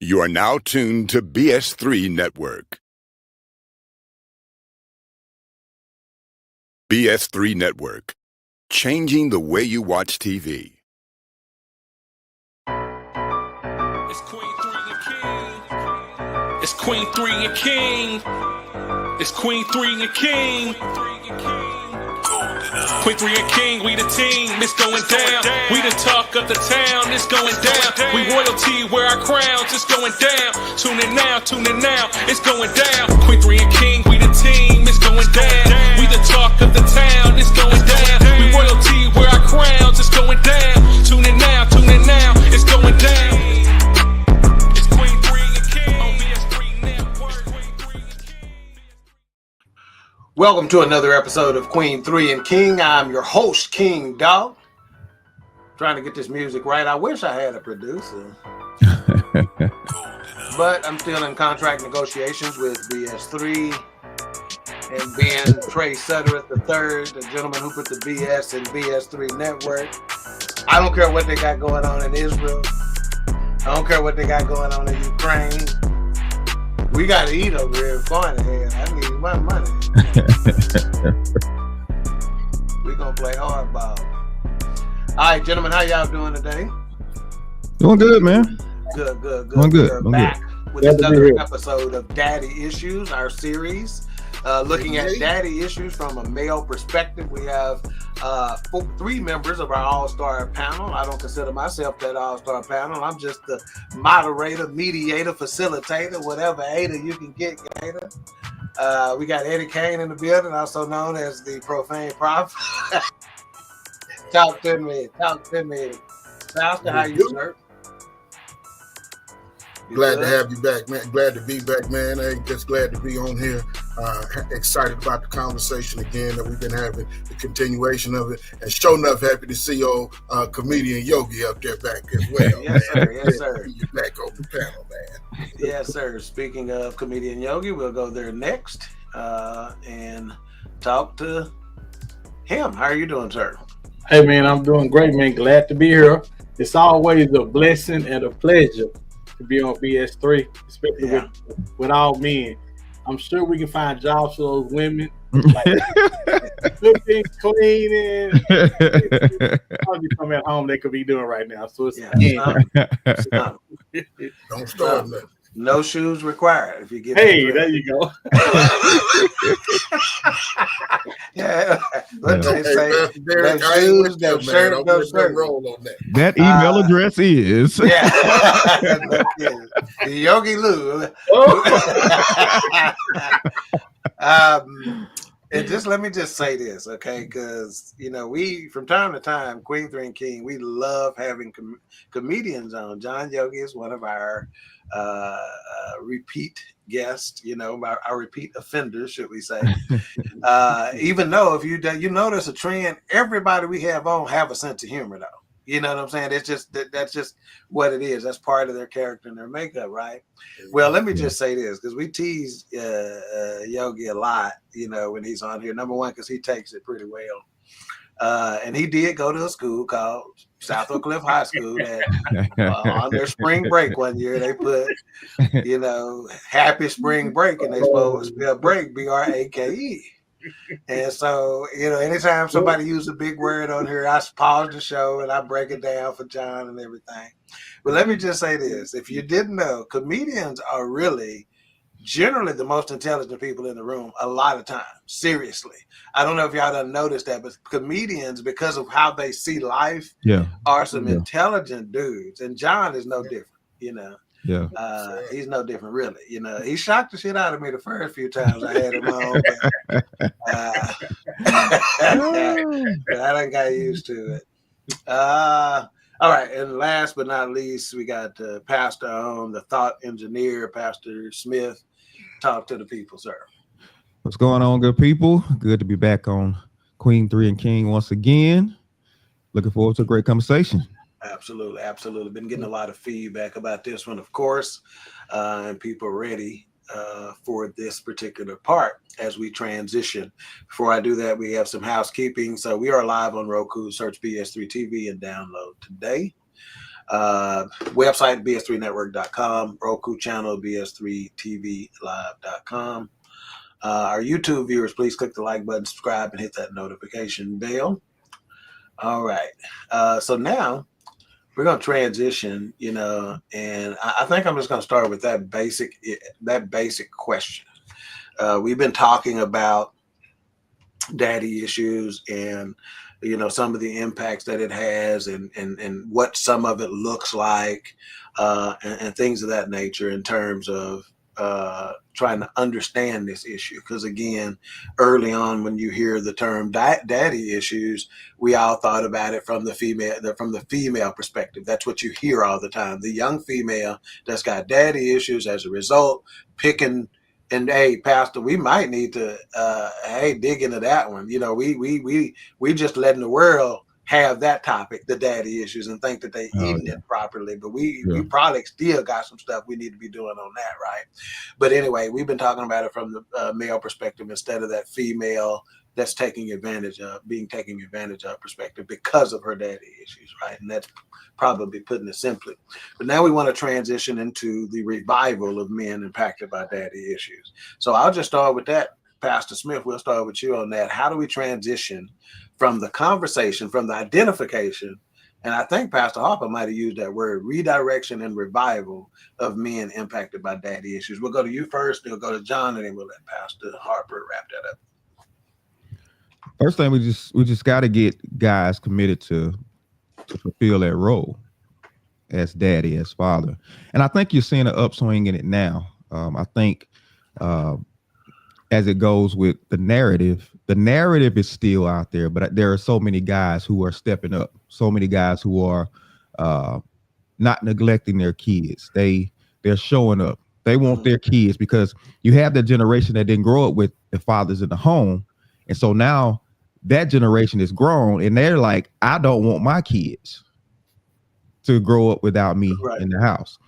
You are now tuned to BS3 Network. BS3 Network, changing the way you watch TV. It's Queen3 King. It's Queen3 and King. It's Queen3 and King. Queen3 and King, we the team, it's going down. We the talk of the town, it's going down. We royalty, wear our crowns, it's going down. Tune in now, it's going down. Queen3 and King, we the team, it's going down. We the talk of the town, it's going down. We royalty, wear our crowns, it's going down. Tune in now, it's going down. It's Queen3 and King on BS3 Network. Welcome to another episode of Queen3 and King. I'm your host, King Dog. Trying to get this music right. I wish I had a producer. But I'm still in contract negotiations with BS3 and Ben Trey Suttereth III, the gentleman who put the BS in BS3 Network. I don't care what they got going on in Israel. I don't care what they got going on in Ukraine. We got to eat over here. Fine ahead. I need my money. We're going to play hardball. All right, gentlemen, how y'all doing today? Doing good, man. Good. Doing good. We're back with another episode of Daddy Issues, our series, looking at daddy issues from a male perspective. We have three members of our all-star panel. I don't consider myself that all-star panel. I'm just the moderator, mediator, facilitator, whatever Ada you can get, Ada. We got Eddie Kane in the building, also known as the Profane Prophet. Talk to me. Pastor, how you, sir? Glad to have you back, man. Glad to be back, man. Hey, just glad to be on here. Excited about the conversation again that we've been having, the continuation of it, and sure enough, happy to see old comedian Yogi up there back as well. Yes, sir. Yes, sir. You're back on the panel, man. Yes, sir. Speaking of comedian Yogi, we'll go there next and talk to him. How are you doing, sir? Hey, man, I'm doing great, man. Glad to be here. It's always a blessing and a pleasure to be on BS3, especially with all men. I'm sure we can find jobs for those women, like cooking, cleaning. Probably come at home they could be doing right now. So it's Don't start nothing. No shoes required if you get. Hey, there you go. Yeah, what they say. No shoes, no shirt, no shirt. Roll on that. That email address is. Yeah, Yogi Lou. And just let me just say this, okay? Because we from time to time, Queen3 and King, we love having comedians on. John Yogi is one of our repeat guests, our repeat offenders, should we say? Even though if you notice a trend, everybody we have on have a sense of humor, though. You know what I'm saying? It's just that's just what it is. That's part of their character and their makeup, right? Well, let me just say this, because we tease Yogi a lot, when he's on here. Number one, because he takes it pretty well. And he did go to a school called South Oak Cliff High School that on their spring break one year, they put, happy spring break, and they supposed to spell break, B-R-A-K-E. And so, anytime somebody uses a big word on here, I pause the show and I break it down for John and everything. But let me just say this. If you didn't know, comedians are really generally the most intelligent people in the room a lot of times. Seriously. I don't know if y'all done noticed that, but comedians, because of how they see life, are some intelligent dudes. And John is no different, Yeah. He's no different, really. He shocked the shit out of me the first few times I had him on. But I done got used to it. All right, and last but not least, we got Pastor on, the thought engineer, Pastor Smith. Talk to the people, sir. What's going on, good people? Good to be back on Queen3 and King once again. Looking forward to a great conversation. Absolutely. Been getting a lot of feedback about this one, of course, and people are ready for this particular part as we transition. Before I do that, we have some housekeeping. So we are live on Roku. Search BS3 TV and download today. Website, bs3network.com. Roku channel, bs3tvlive.com. Our YouTube viewers, please click the like button, subscribe, and hit that notification bell. All right. So now we're going to transition, and I think I'm just going to start with that basic question. We've been talking about daddy issues and some of the impacts that it has and what some of it looks like and things of that nature in terms of trying to understand this issue. Because again, early on when you hear the term daddy issues, we all thought about it from the female perspective. That's what you hear all the time, the young female that's got daddy issues as a result, picking. And hey, Pastor, we might need to dig into that one. We just letting the world have that topic, the daddy issues, and think that they eating it properly. But we probably still got some stuff we need to be doing on that, right? But anyway, we've been talking about it from the male perspective instead of that female that's being taken advantage of perspective because of her daddy issues, right? And that's probably putting it simply. But now we want to transition into the revival of men impacted by daddy issues. So I'll just start with that. Pastor Smith, we'll start with you on that. How do we transition from the conversation, from the identification, and I think Pastor Harper might have used that word, redirection and revival of men impacted by daddy issues? We'll go to you first, then we'll go to John, and then we'll let Pastor Harper wrap that up. First thing, we just got to get guys committed to fulfill that role as daddy, as father. And I think you're seeing an upswing in it now. I think as it goes with the narrative is still out there, but there are so many guys who are stepping up, so many guys who are not neglecting their kids. They're showing up. They want their kids, because you have the generation that didn't grow up with the fathers in the home. And so now that generation is grown and they're like, I don't want my kids to grow up without me in the house.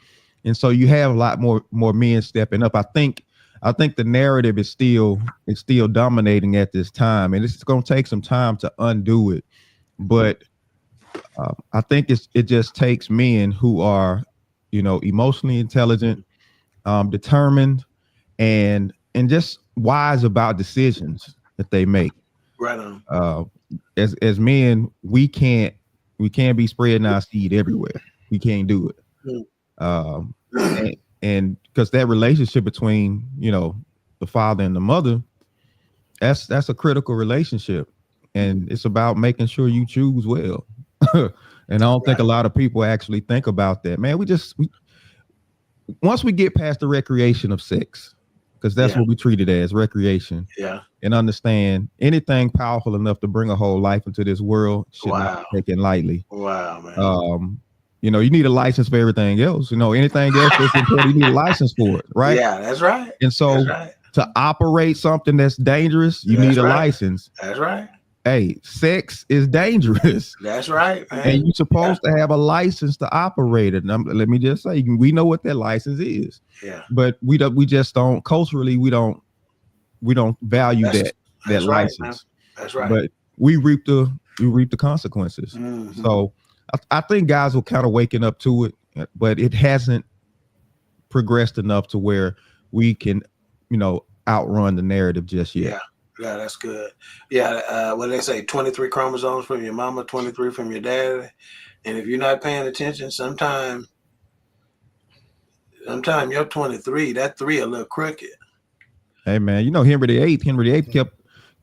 And so you have a lot more men stepping up. I think the narrative is still dominating at this time, and it's going to take some time to undo it. But I think it just takes men who are, emotionally intelligent, determined, and just wise about decisions that they make. Right on. As men, we can't be spreading our seed everywhere. We can't do it. And because that relationship between the father and the mother, that's a critical relationship, and it's about making sure you choose well. And I don't think a lot of people actually think about that, man. Once we get past the recreation of sex, because that's what we treat it as, recreation. Yeah. And understand anything powerful enough to bring a whole life into this world should not be taken lightly. Wow, man. You need a license for everything else. Anything else that's important, you need a license for it, right? Yeah, that's right. And so to operate something that's dangerous, you need a license. That's right. Hey, sex is dangerous. That's right, man. And you're supposed to have a license to operate it. And let me just say, we know what that license is. Yeah. But we just don't, culturally, we don't value that license. Right, that's right. But we reap the consequences. Mm-hmm. So I think guys are kind of waking up to it, but it hasn't progressed enough to where we can, outrun the narrative just yet. Yeah, that's good. Yeah, what do they say? 23 chromosomes from your mama, 23 from your dad. And if you're not paying attention, sometime you're 23, that 3 a little crooked. Hey, man, Henry VIII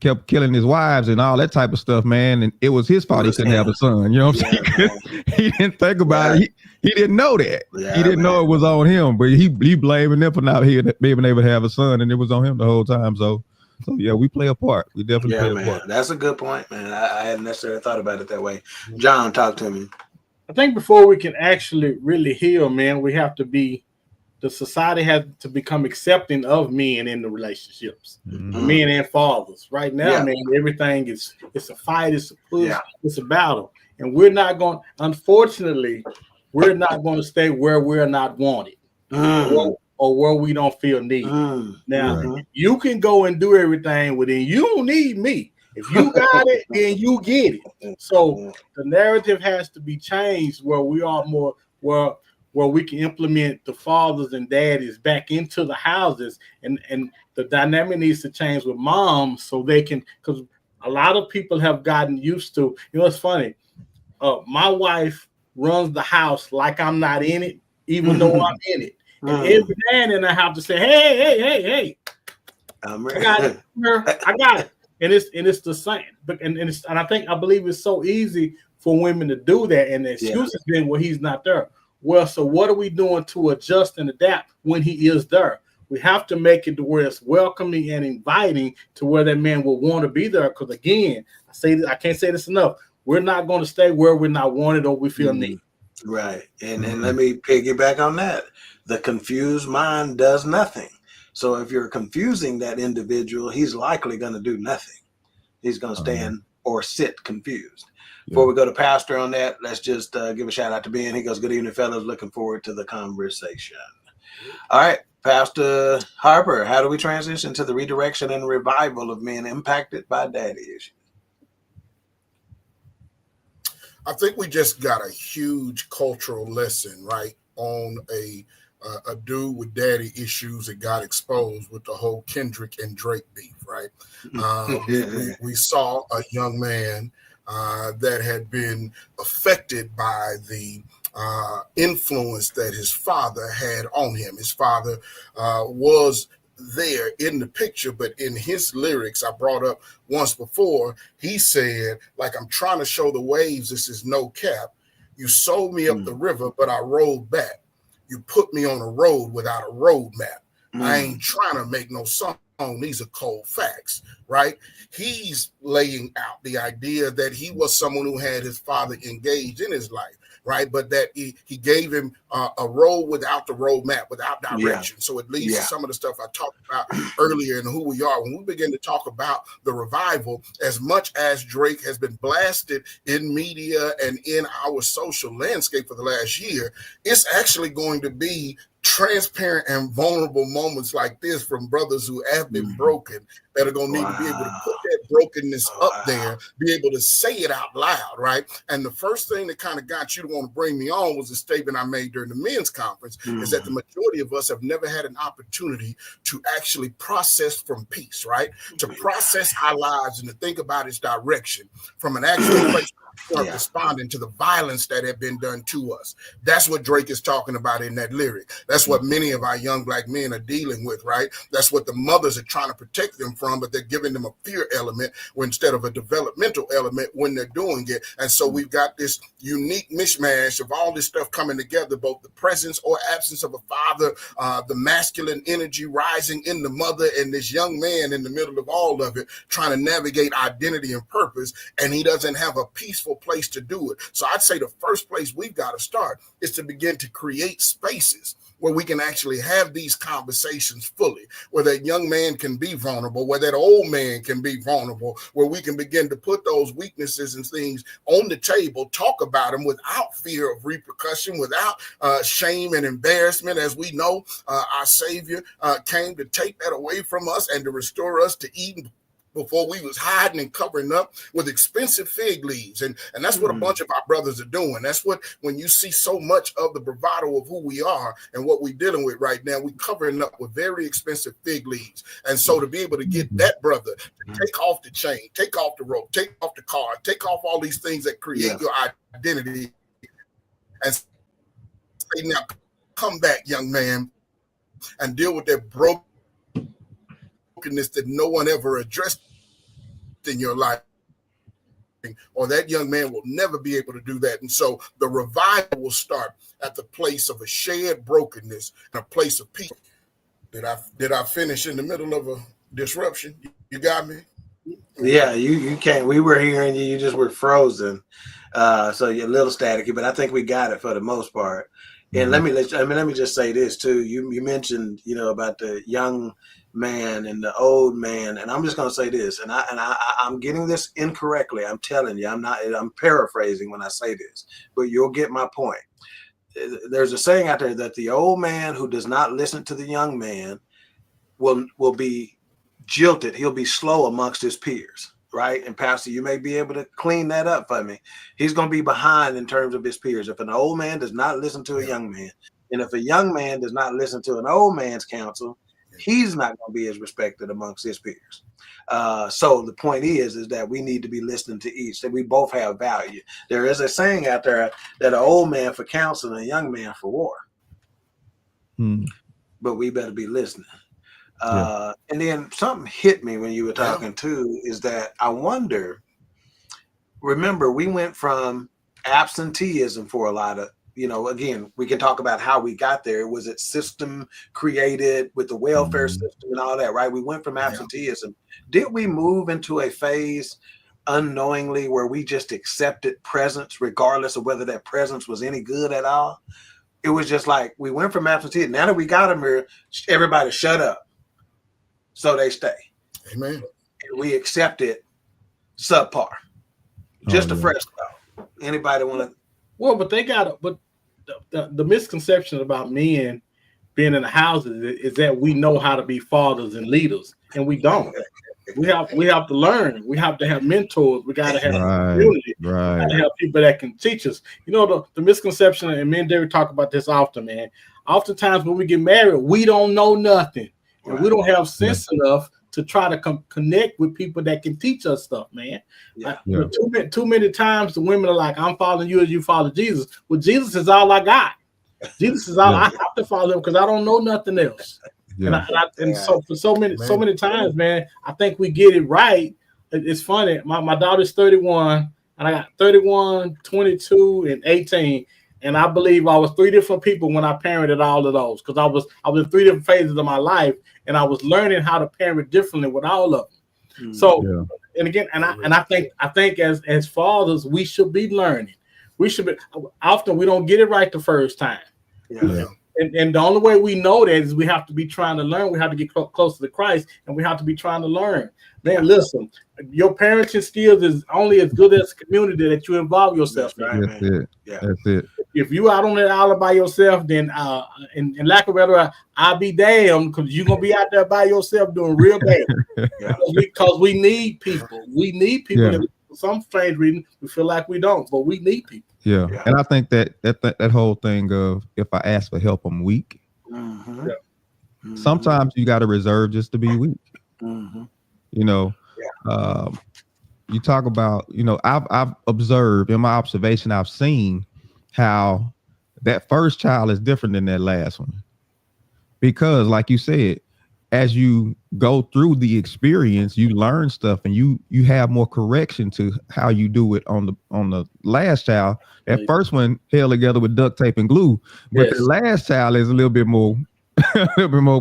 kept killing his wives and all that type of stuff, man. And it was his fault he couldn't have a son. You know what I'm saying? He didn't think about it. He didn't know that. Yeah, he didn't know it was on him, but he blaming them for not being able to have a son, and it was on him the whole time. So yeah, we play a part. We definitely play a part. That's a good point, man. I hadn't necessarily thought about it that way. John, talk to me. I think before we can actually really heal, man, the society has to become accepting of men in the relationships, men and fathers. Right now, man, everything it's a fight, it's a push, it's a battle. And unfortunately, we're not going to stay where we're not wanted or where we don't feel needed. Now, you can go and do everything within. You don't need me. If you got it, then you get it. So the narrative has to be changed where we are more where we can implement the fathers and daddies back into the houses, and the dynamic needs to change with moms so they can, because a lot of people have gotten used to, it's funny. My wife runs the house like I'm not in it, even though I'm in it. And every now and then I have to say, hey, I got it. I got it. And it's the same. But and I believe it's so easy for women to do that. And the excuse has been, well, he's not there. Well, so what are we doing to adjust and adapt when he is there? We have to make it to where it's welcoming and inviting to where that man will want to be there. Because again, I can't say this enough. We're not going to stay where we're not wanted or we feel need. Right. And let me piggyback on that. The confused mind does nothing. So if you're confusing that individual, he's likely going to do nothing. He's going to stand or sit confused. Before we go to Pastor on that, let's just give a shout out to Ben. He goes, good evening, fellas. Looking forward to the conversation. All right, Pastor Harper, how do we transition to the redirection and revival of men impacted by daddy issues? I think we just got a huge cultural lesson, right, on a dude with daddy issues that got exposed with the whole Kendrick and Drake beef, right? We saw a young man that had been affected by the influence that his father had on him. His father was there in the picture, but in his lyrics I brought up once before, he said, like, I'm trying to show the waves, this is no cap. You sold me up the river, but I rolled back. You put me on a road without a road map. I ain't trying to make no song. These are cold facts, right? He's laying out the idea that he was someone who had his father engaged in his life, right? But that he gave him a road without the road map, without direction. So it leads to some of the stuff I talked about earlier in who we are. When we begin to talk about the revival, as much as Drake has been blasted in media and in our social landscape for the last year, it's actually going to be transparent and vulnerable moments like this from brothers who have been broken that are going to need to be able to put that brokenness up there, be able to say it out loud, right? And the first thing that kind of got you to want to bring me on was a statement I made during the men's conference, is that the majority of us have never had an opportunity to actually process from peace, right? To process our lives and to think about its direction from an actual place responding to the violence that had been done to us. That's what Drake is talking about in that lyric. That's what many of our young black men are dealing with, right? That's what the mothers are trying to protect them from, but they're giving them a fear element instead of a developmental element when they're doing it. And so we've got this unique mishmash of all this stuff coming together, both the presence or absence of a father, the masculine energy rising in the mother, and this young man in the middle of all of it trying to navigate identity and purpose, and he doesn't have a peaceful place to do it. So I'd say the first place we've got to start is to begin to create spaces where we can actually have these conversations fully, where that young man can be vulnerable, where that old man can be vulnerable, where we can begin to put those weaknesses and things on the table, talk about them without fear of repercussion, without shame and embarrassment. As we know, our Savior came to take that away from us and to restore us to Eden before we was hiding and covering up with expensive fig leaves. And that's what a bunch of our brothers are doing. That's what, when you see so much of the bravado of who we are and what we're dealing with right now, we covering up with very expensive fig leaves. And so to be able to get that brother to take off the chain, take off the rope, take off the car, take off all these things that create your identity, and say, now come back, young man, and deal with that brokenness that no one ever addressed in your life, or that young man will never be able to do that. And so the revival will start at the place of a shared brokenness and a place of peace. Did I finish in the middle of a disruption? You got me? Yeah, you can't. We were hearing you. You just were frozen. So you're a little staticky, but I think we got it for the most part. And let me just say this too. You mentioned, about the young man and the old man, and I'm just going to say this, and I'm getting this incorrectly. I'm telling you, I'm paraphrasing when I say this, but you'll get my point. There's a saying out there that the old man who does not listen to the young man will be jilted. He'll be slow amongst his peers. right? And Pastor, you may be able to clean that up for me. He's going to be behind in terms of his peers. If an old man does not listen to a young man, and if a young man does not listen to an old man's counsel, he's not going to be as respected amongst his peers. So the point is that we need to be listening to each, that we both have value. There is a saying out there that an old man for counsel and a young man for war. But we better be listening. And then something hit me when you were talking too, is that I wonder, remember, we went from absenteeism for a lot of, again, we can talk about how we got there. Was it system created with the welfare system and all that, right? We went from absenteeism. Did we move into a phase unknowingly where we just accepted presence regardless of whether that presence was any good at all? It was just like we went from absenteeism. Now that we got them here, everybody shut up. So they stay. Amen. And we accepted subpar. Just a fresh start. Anybody want to? Well, but they got but the misconception about men being in the houses is that we know how to be fathers and leaders, and we don't. We have to learn. We have to have mentors. We got to have a community. Right. We got to have people that can teach us. The misconception, and me and Derek talk about this often, man. Oftentimes when we get married, we don't know nothing. And we don't have sense enough to try to connect with people that can teach us stuff, man. Too many times the women are like, I'm following you as you follow Jesus. Well, Jesus is all I got. Jesus is all I have to follow him because I don't know nothing else. So for so many times, man, I think we get it right. It's funny. My daughter's 31, and I got 31, 22, and 18. And I believe I was 3 different people when I parented all of those, because I was in 3 different phases of my life, and I was learning how to parent differently with all of them. So, and again, I think as fathers, we should be learning. We should be. Often we don't get it right the first time. And the only way we know that is we have to be trying to learn. We have to get closer to Christ, and we have to be trying to learn. Man, listen, your parenting skills is only as good as the community that you involve yourself in. That's it. If you out on that island by yourself, then in lack of better, I'll be damned, because you're gonna be out there by yourself doing real bad. Because we need people. We need people. That, for some strange reason, we feel like we don't, but we need people. And I think that whole thing of, if I ask for help, I'm weak. Sometimes you got to reserve just to be weak. You talk about, I've observed, in my observation, I've seen how that first child is different than that last one, because, like you said, as you go through the experience, you learn stuff, and you have more correction to how you do it on the last child. That first one held together with duct tape and glue, but the last child is a little bit more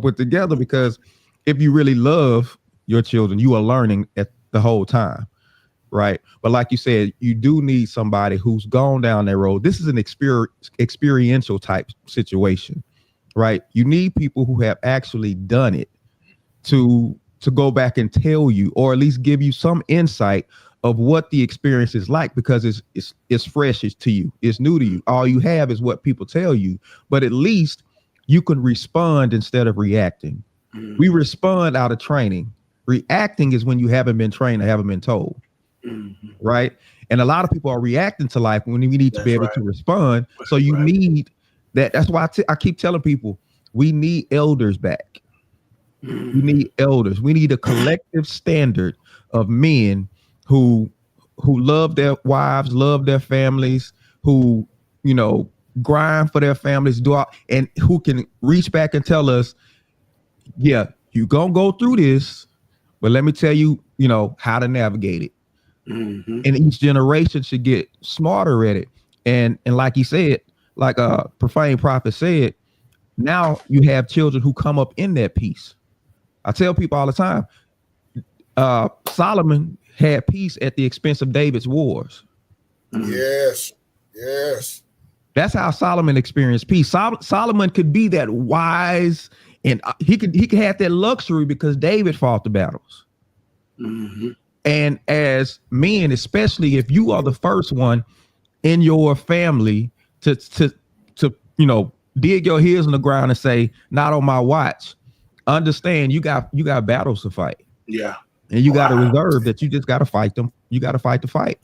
put together, because if you really love your children, you are learning at the whole time, right? But like you said, you do need somebody who's gone down that road. This is an experiential type situation, right? You need people who have actually done it to go back and tell you, or at least give you some insight of what the experience is like, because it's fresh, it's to you, it's new to you. All you have is what people tell you, but at least you can respond instead of reacting. We respond out of training. Reacting is when you haven't been trained or haven't been told, right? And a lot of people are reacting to life when we need to be able to respond. So you need that. That's why I keep telling people, we need elders back. We need elders. We need a collective standard of men who love their wives, love their families, who, grind for their families, and who can reach back and tell us, yeah, you're going to go through this, but let me tell you, how to navigate it. And each generation should get smarter at it. And like he said, like a profane prophet said, now you have children who come up in that peace. I tell people all the time, Solomon had peace at the expense of David's wars. Yes. That's how Solomon experienced peace. Solomon could be that wise, and he could have that luxury because David fought the battles. And as men, especially if you are the first one in your family to dig your heels in the ground and say, not on my watch, understand you got battles to fight. And you got to reserve that. You just got to fight them. You got to fight the fight.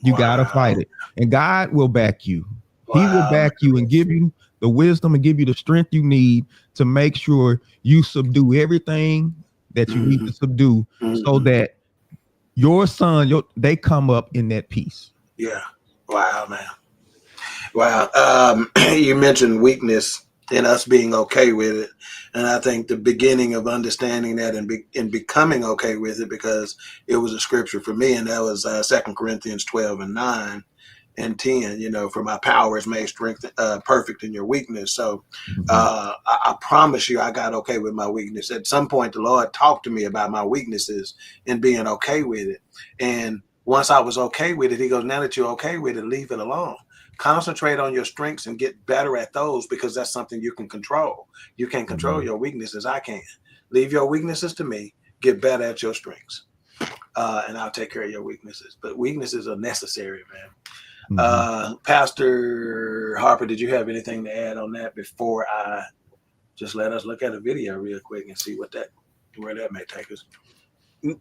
You got to fight it. And God will back you. He will back you and give you the wisdom and give you the strength you need to make sure you subdue everything that you need to subdue so that your son, they come up in that peace. Yeah. Wow, man. Wow. You mentioned weakness and us being okay with it. And I think the beginning of understanding that and becoming okay with it, because it was a scripture for me, and that was 2 Corinthians 12 and 9 and 10, you know, for my power is made strength perfect in your weakness. So I promise you, I got okay with my weakness. At some point, the Lord talked to me about my weaknesses and being okay with it. And once I was okay with it, he goes, now that you're okay with it, leave it alone. Concentrate on your strengths and get better at those, because that's something you can control. You can't control your weaknesses. I can. Leave your weaknesses to me. Get better at your strengths. And I'll take care of your weaknesses. But weaknesses are necessary, man. Pastor Harper, did you have anything to add on that before I just let us look at a video real quick and see where that may take us?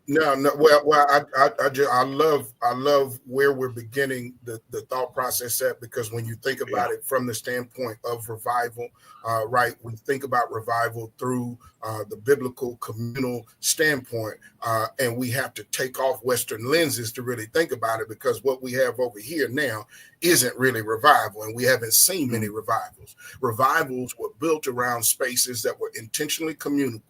No. Well, I love where we're beginning the thought process at, because when you think about it from the standpoint of revival, right? We think about revival through the biblical communal standpoint, and we have to take off Western lenses to really think about it, because what we have over here now isn't really revival, and we haven't seen many revivals. Revivals were built around spaces that were intentionally communal,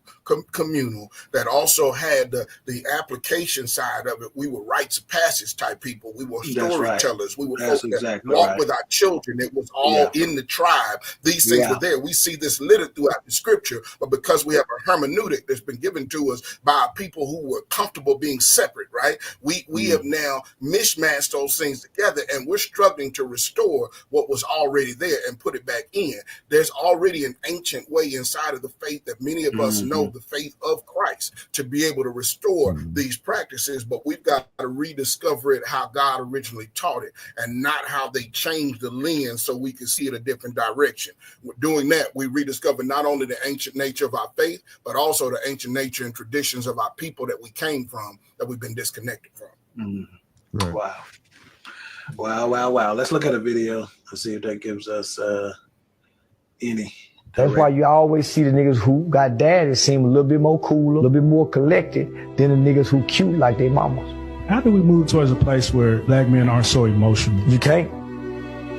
that also had the application side of it. We were rites of passage type people. We were storytellers. We were folks that walked with our children. It was all in the tribe. These things were there. We see this littered throughout the scripture, but because we have a hermeneutic that's been given to us by people who were comfortable being separate, right? We have now mismatched those things together, and we're struggling to restore what was already there and put it back in. There's already an ancient way inside of the faith that many of us know, the faith of Christ, to be able to restore these practices, but we've got to rediscover it how God originally taught it, and not how they changed the lens so we can see it a different direction. We're doing that. We rediscover not only the ancient nature of our faith, but also the ancient nature and traditions of our people that we came from, that we've been disconnected from. Right. Wow. Let's look at a video and see if that gives us any. That's why you always see the niggas who got daddies seem a little bit more cool, a little bit more collected than the niggas who cute like they mamas. How do we move towards a place where black men aren't so emotional? You can't.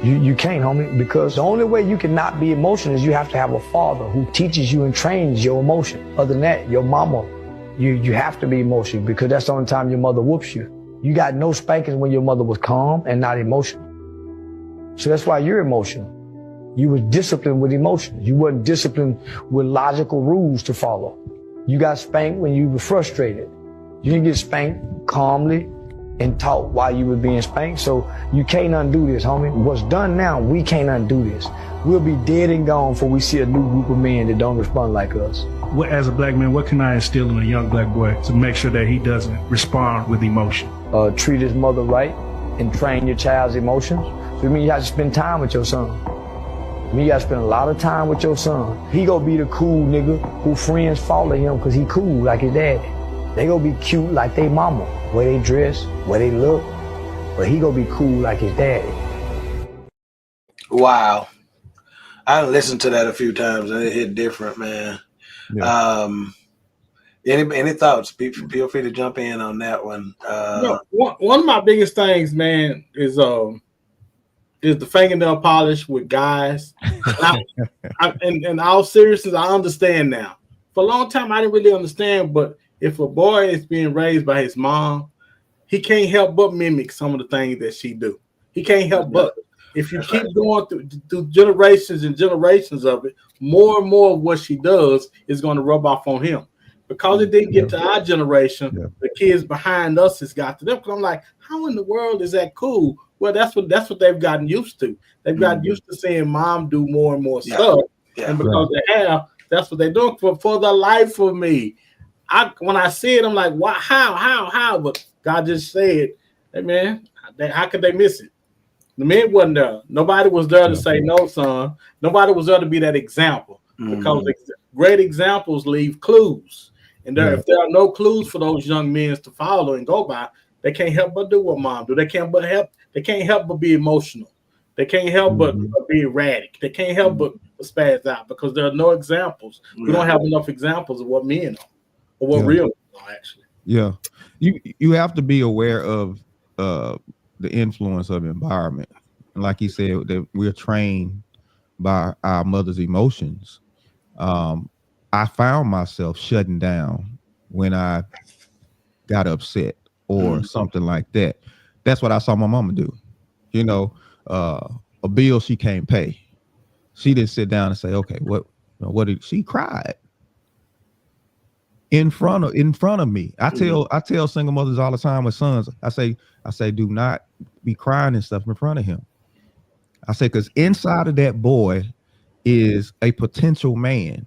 You can't, homie, because the only way you can not be emotional is you have to have a father who teaches you and trains your emotion. Other than that, your mama, you have to be emotional, because that's the only time your mother whoops you. You got no spankings when your mother was calm and not emotional. So that's why you're emotional. You were disciplined with emotions. You weren't disciplined with logical rules to follow. You got spanked when you were frustrated. You didn't get spanked calmly and taught why you were being spanked. So you can't undo this, homie. What's done now, we can't undo this. We'll be dead and gone before we see a new group of men that don't respond like us. As a black man, what can I instill in a young black boy to make sure that he doesn't respond with emotion? Treat his mother right and train your child's emotions. So it means you have to spend time with your son. You gotta spend a lot of time with your son. He gonna be the cool nigga who friends follow him because he cool like his daddy. They gonna be cute like they mama, where they dress, where they look, but he gonna be cool like his daddy. Wow. I listened to that a few times and it hit different, man. Yeah. Any thoughts? Feel free to jump in on that one. One of my biggest things, man, is the fingernail polish with guys. And in all seriousness, I understand now. For a long time, I didn't really understand, but if a boy is being raised by his mom, he can't help but mimic some of the things that she do. He can't help but. If you keep going through generations and generations of it, more and more of what she does is going to rub off on him. Because it didn't get to our generation, the kids behind us has got to them. Because I'm like, how in the world is that cool? Well, that's what they've gotten used to. They've gotten used to seeing mom do more and more stuff. Yeah. And because they have, that's what they're doing for the life of me. When I see it, I'm like, wow, how? But God just said, hey, man, how could they miss it? The men wasn't there. Nobody was there to say no, son. Nobody was there to be that example. Because great examples leave clues. And if there are no clues for those young men to follow and go by, they can't help but do what mom do. They can't help but be emotional. They can't help but be erratic. They can't help but spaz out because there are no examples. We don't have enough examples of what men are or what real men are, actually. Yeah. You have to be aware of the influence of environment. And like he said, that we're trained by our mother's emotions. I found myself shutting down when I got upset or something like that. That's what I saw my mama do. You know, a bill she can't pay. She didn't sit down and say, okay, what did she cried in front of me. I tell single mothers all the time with sons, I say, do not be crying and stuff in front of him. I say, because inside of that boy is a potential man.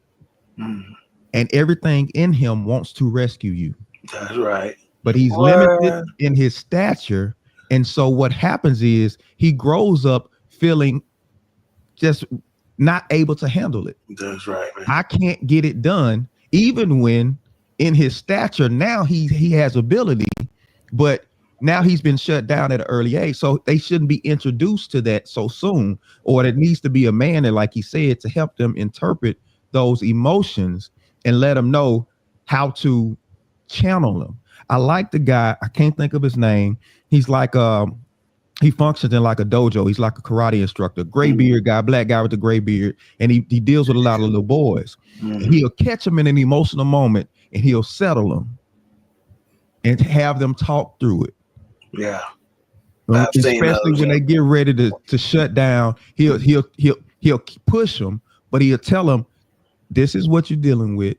And everything in him wants to rescue you. That's right. But he's limited in his stature. And so what happens is he grows up feeling just not able to handle it. That's right, man. I can't get it done, even when in his stature now he has ability, but now he's been shut down at an early age. So they shouldn't be introduced to that so soon, or there needs to be a man that, like he said, to help them interpret those emotions and let them know how to channel them. I like the guy, I can't think of his name. He's like he functions in like a dojo. He's like a karate instructor, gray beard guy, black guy with the gray beard, and he deals with a lot of little boys. He'll catch them in an emotional moment and he'll settle them and have them talk through it. Yeah. Especially when they get ready to shut down, he'll push them, but he'll tell them, this is what you're dealing with.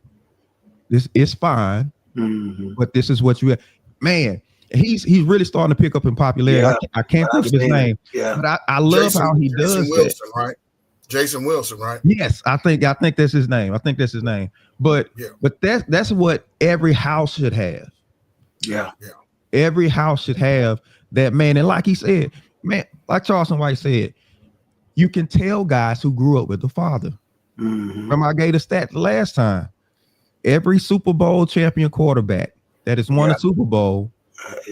This is fine, but this is what you have. Man, he's really starting to pick up in popularity. Yeah. I can't think of his name, but I love how he does Wilson, that. right? Jason Wilson, right? Yes, I think that's his name. I think that's his name. But that's what every house should have. Yeah. Every house should have that man. And like he said, man, like Charleston White said, you can tell guys who grew up with the father. Remember, I gave the stat the last time. Every Super Bowl champion quarterback that has won a Super Bowl,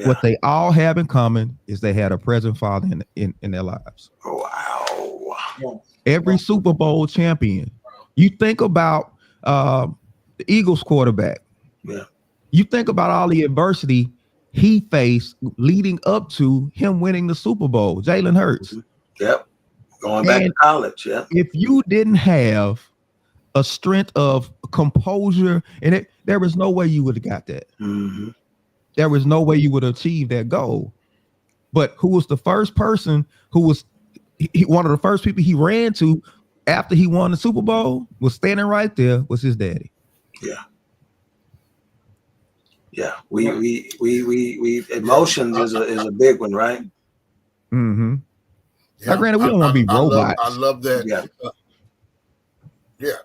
what they all have in common is they had a present father in their lives. Wow. Every Super Bowl champion. You think about the Eagles quarterback. Yeah. You think about all the adversity he faced leading up to him winning the Super Bowl, Jalen Hurts. Yep. Going back to college. Yeah. If you didn't have a strength of composure, and there was no way you would have got that. There was no way you would have achieved that goal. But who was the first person who was one of the first people he ran to after he won the Super Bowl was standing right there was his daddy. Yeah. Yeah. We emotions is a big one, right? Now, granted, we don't want to be robots. I love that.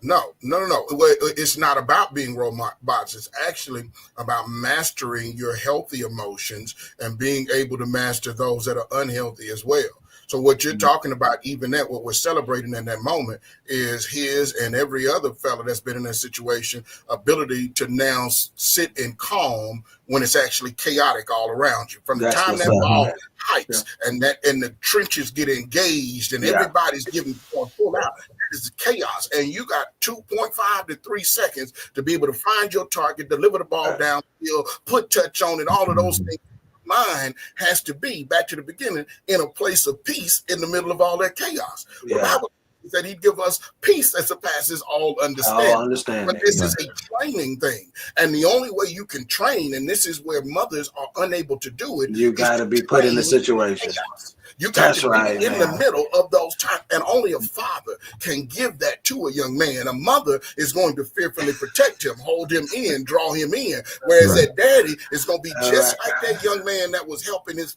No. It's not about being robots. It's actually about mastering your healthy emotions and being able to master those that are unhealthy as well. So what you're talking about, even that, what we're celebrating in that moment is his and every other fella that's been in that situation, ability to now sit in calm when it's actually chaotic all around you. From the time that ball hikes and the trenches get engaged and everybody's giving full out, is chaos. And you got 2.5 to 3 seconds to be able to find your target, deliver the ball downfield, put touch on it, all of those things. Mind has to be, back to the beginning, in a place of peace in the middle of all that chaos. The Bible said he'd give us peace that surpasses all understanding. But this is a training thing. And the only way you can train, and this is where mothers are unable to do it, you got to be put in the situation. Chaos. You got to be in the middle of those times, and only a father can give that to a young man. A mother is going to fearfully protect him, hold him in, draw him in, whereas that daddy is going to be just like that young man that was helping his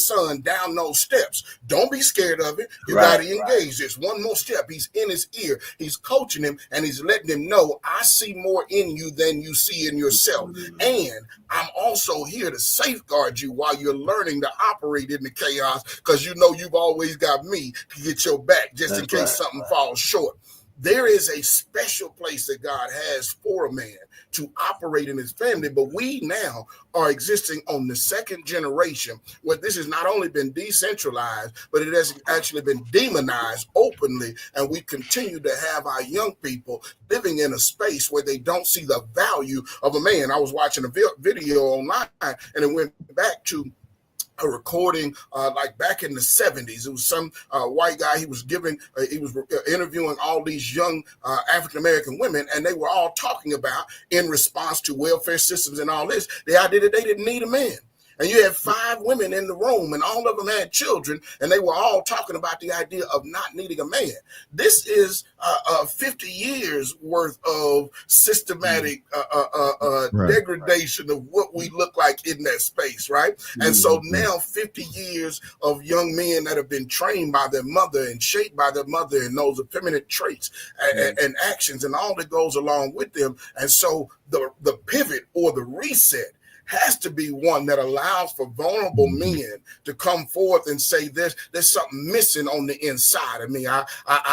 son down those steps. Don't be scared of it. You got to engage. There's one more step. He's in his ear. He's coaching him, and he's letting him know, I see more in you than you see in yourself. And I'm also here to safeguard you while you're learning to operate in the chaos, because you know you've always got me to get your back just in case something falls short. there is a special place that God has for a man to operate in his family. But we now are existing on the second generation where this has not only been decentralized, but it has actually been demonized openly. And we continue to have our young people living in a space where they don't see the value of a man. I was watching a video online, and it went back to a recording like back in the 70s. It was some white guy. He was interviewing all these young African-American women, and they were all talking about, in response to welfare systems and all this, the idea that they didn't need a man. And you had 5 women in the room, and all of them had children, and they were all talking about the idea of not needing a man. This is 50 years worth of systematic degradation of what we look like in that space, right? And so now 50 years of young men that have been trained by their mother and shaped by their mother and those effeminate traits and actions and all that goes along with them. And so the pivot or the reset has to be one that allows for vulnerable men to come forth and say, there's something missing on the inside of me. I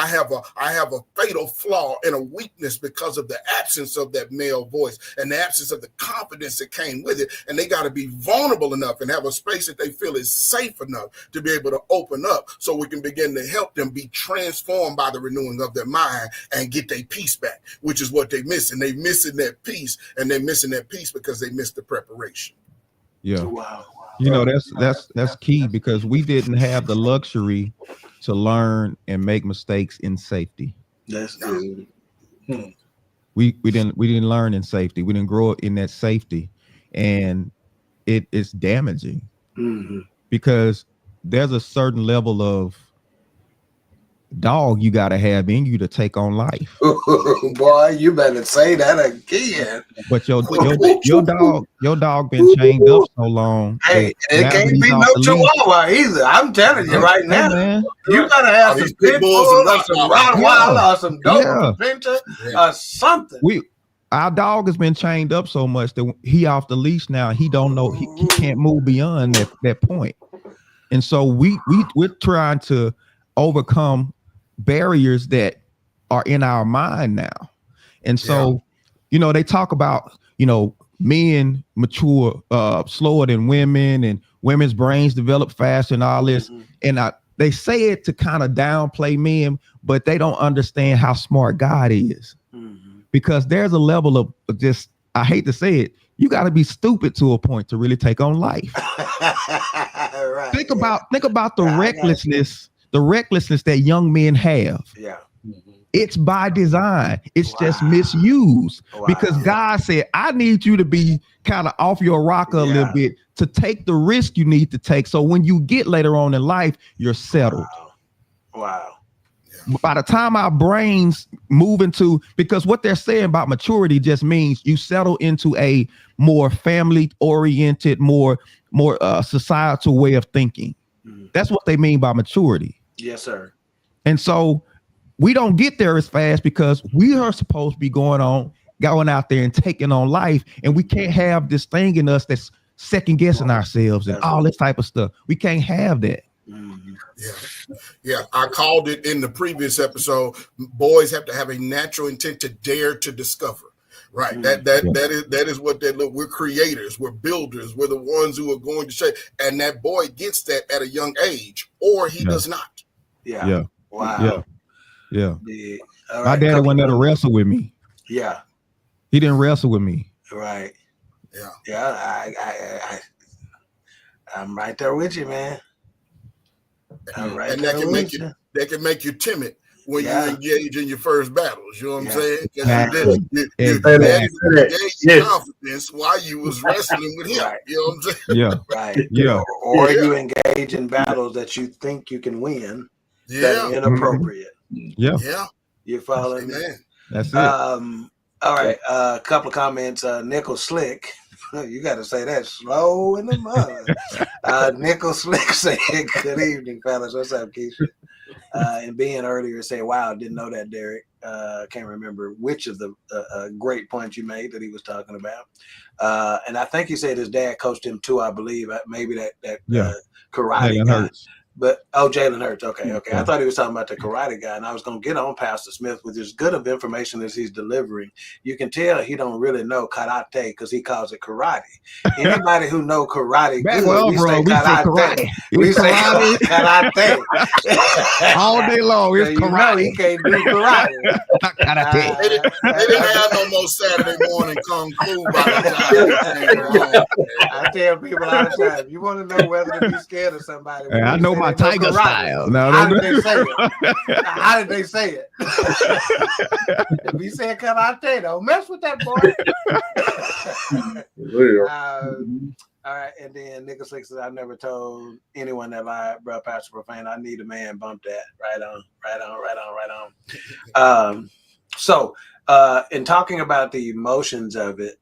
have a fatal flaw and a weakness because of the absence of that male voice and the absence of the confidence that came with it. And they got to be vulnerable enough and have a space that they feel is safe enough to be able to open up, so we can begin to help them be transformed by the renewing of their mind and get their peace back, which is what they're missing. They're missing that peace, and they're missing that peace because they missed the preparation. Yeah. Wow. You know, that's key, because we didn't have the luxury to learn and make mistakes in safety. That's good. We didn't learn in safety. We didn't grow up in that safety, and it is damaging because there's a certain level of dog you got to have in you to take on life. Boy, you better say that again. But your dog been chained up so long. Hey, it can't be no chihuahua either. I'm telling you right now. Man. You gotta have some pit bulls or some Rottweiler or some Doberman Pinscher or something. Our dog has been chained up so much that he off the leash now. He don't know, he can't move beyond that point. And so we're trying to overcome barriers that are in our mind now. And so, you know, they talk about, you know, men mature slower than women, and women's brains develop faster and all this. And they say it to kind of downplay men, but they don't understand how smart God is. Because there's a level of just, I hate to say it, you got to be stupid to a point to really take on life. Right. Think about the recklessness that young men have. Yeah. It's by design. It's just misused because God said, I need you to be kind of off your rocker a little bit to take the risk you need to take. So when you get later on in life, you're settled. Wow. By the time our brains move into, because what they're saying about maturity just means you settle into a more family oriented, more societal way of thinking. That's what they mean by maturity. Yes, sir. And so we don't get there as fast because we are supposed to be going out there and taking on life. And we can't have this thing in us that's second guessing ourselves and all this type of stuff. We can't have that. Yeah. I called it in the previous episode. Boys have to have a natural intent to dare to discover. Right. That is what they look. We're creators. We're builders. We're the ones who are going to say. And that boy gets that at a young age, or he does not. Yeah. Wow. Yeah. My daddy went there to wrestle with me. Yeah. He didn't wrestle with me. Right. Yeah. I'm right there with you, man. And that can make you timid when you engage in your first battles. You know what I'm saying? You gained confidence while you was wrestling with him. Right. You know what I'm saying? Right. Or you engage in battles that you think you can win that are inappropriate. You follow me? That's it. All right. A couple of comments. Nickel Slick. You got to say that slow in the mud. Nickel Slick said, "Good evening, fellas. What's up, Keisha?" And being earlier said, "Wow, didn't know that, Derek. Can't remember which of the great points you made that he was talking about." And I think he said his dad coached him too. I believe maybe that karate guy. But Jalen Hurts. Okay. I thought he was talking about the karate guy, and I was going to get on Pastor Smith with as good of information as he's delivering. You can tell he don't really know karate because he calls it karate. Anybody who know karate good, we say karate. We say karate all day long. It's you know he can't do karate. They didn't have no more Saturday morning kung fu by the time. I tell people all the time, you want to know whether to be scared of somebody. I know my tiger style. How did they say it? How did they say it? If he said karate, don't mess with that boy. All right, and then Nigga Slick says, I never told anyone that lied, bro, Pastor Profane. I need a man. Bump that. Right on. So in talking about the emotions of it,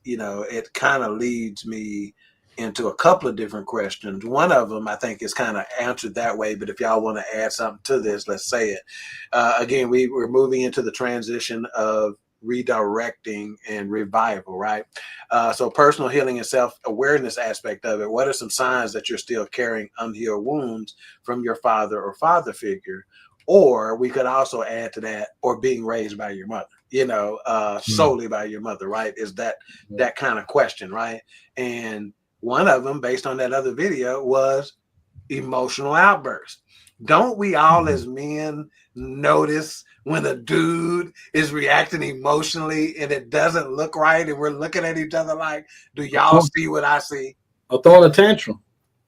it kind of leads me into a couple of different questions. One of them I think is kind of answered that way, but if y'all want to add something to this, let's say it. Again, we're moving into the transition of redirecting and revival, right? So personal healing and self-awareness aspect of it. What are some signs that you're still carrying unhealed wounds from your father or father figure? Or we could also add to that, or being raised by your mother, solely by your mother, right? Is that kind of question, right? And one of them, based on that other video, was emotional outbursts. Don't we all as men notice when a dude is reacting emotionally and it doesn't look right, and we're looking at each other like, do y'all see what I see? Or throwing a tantrum.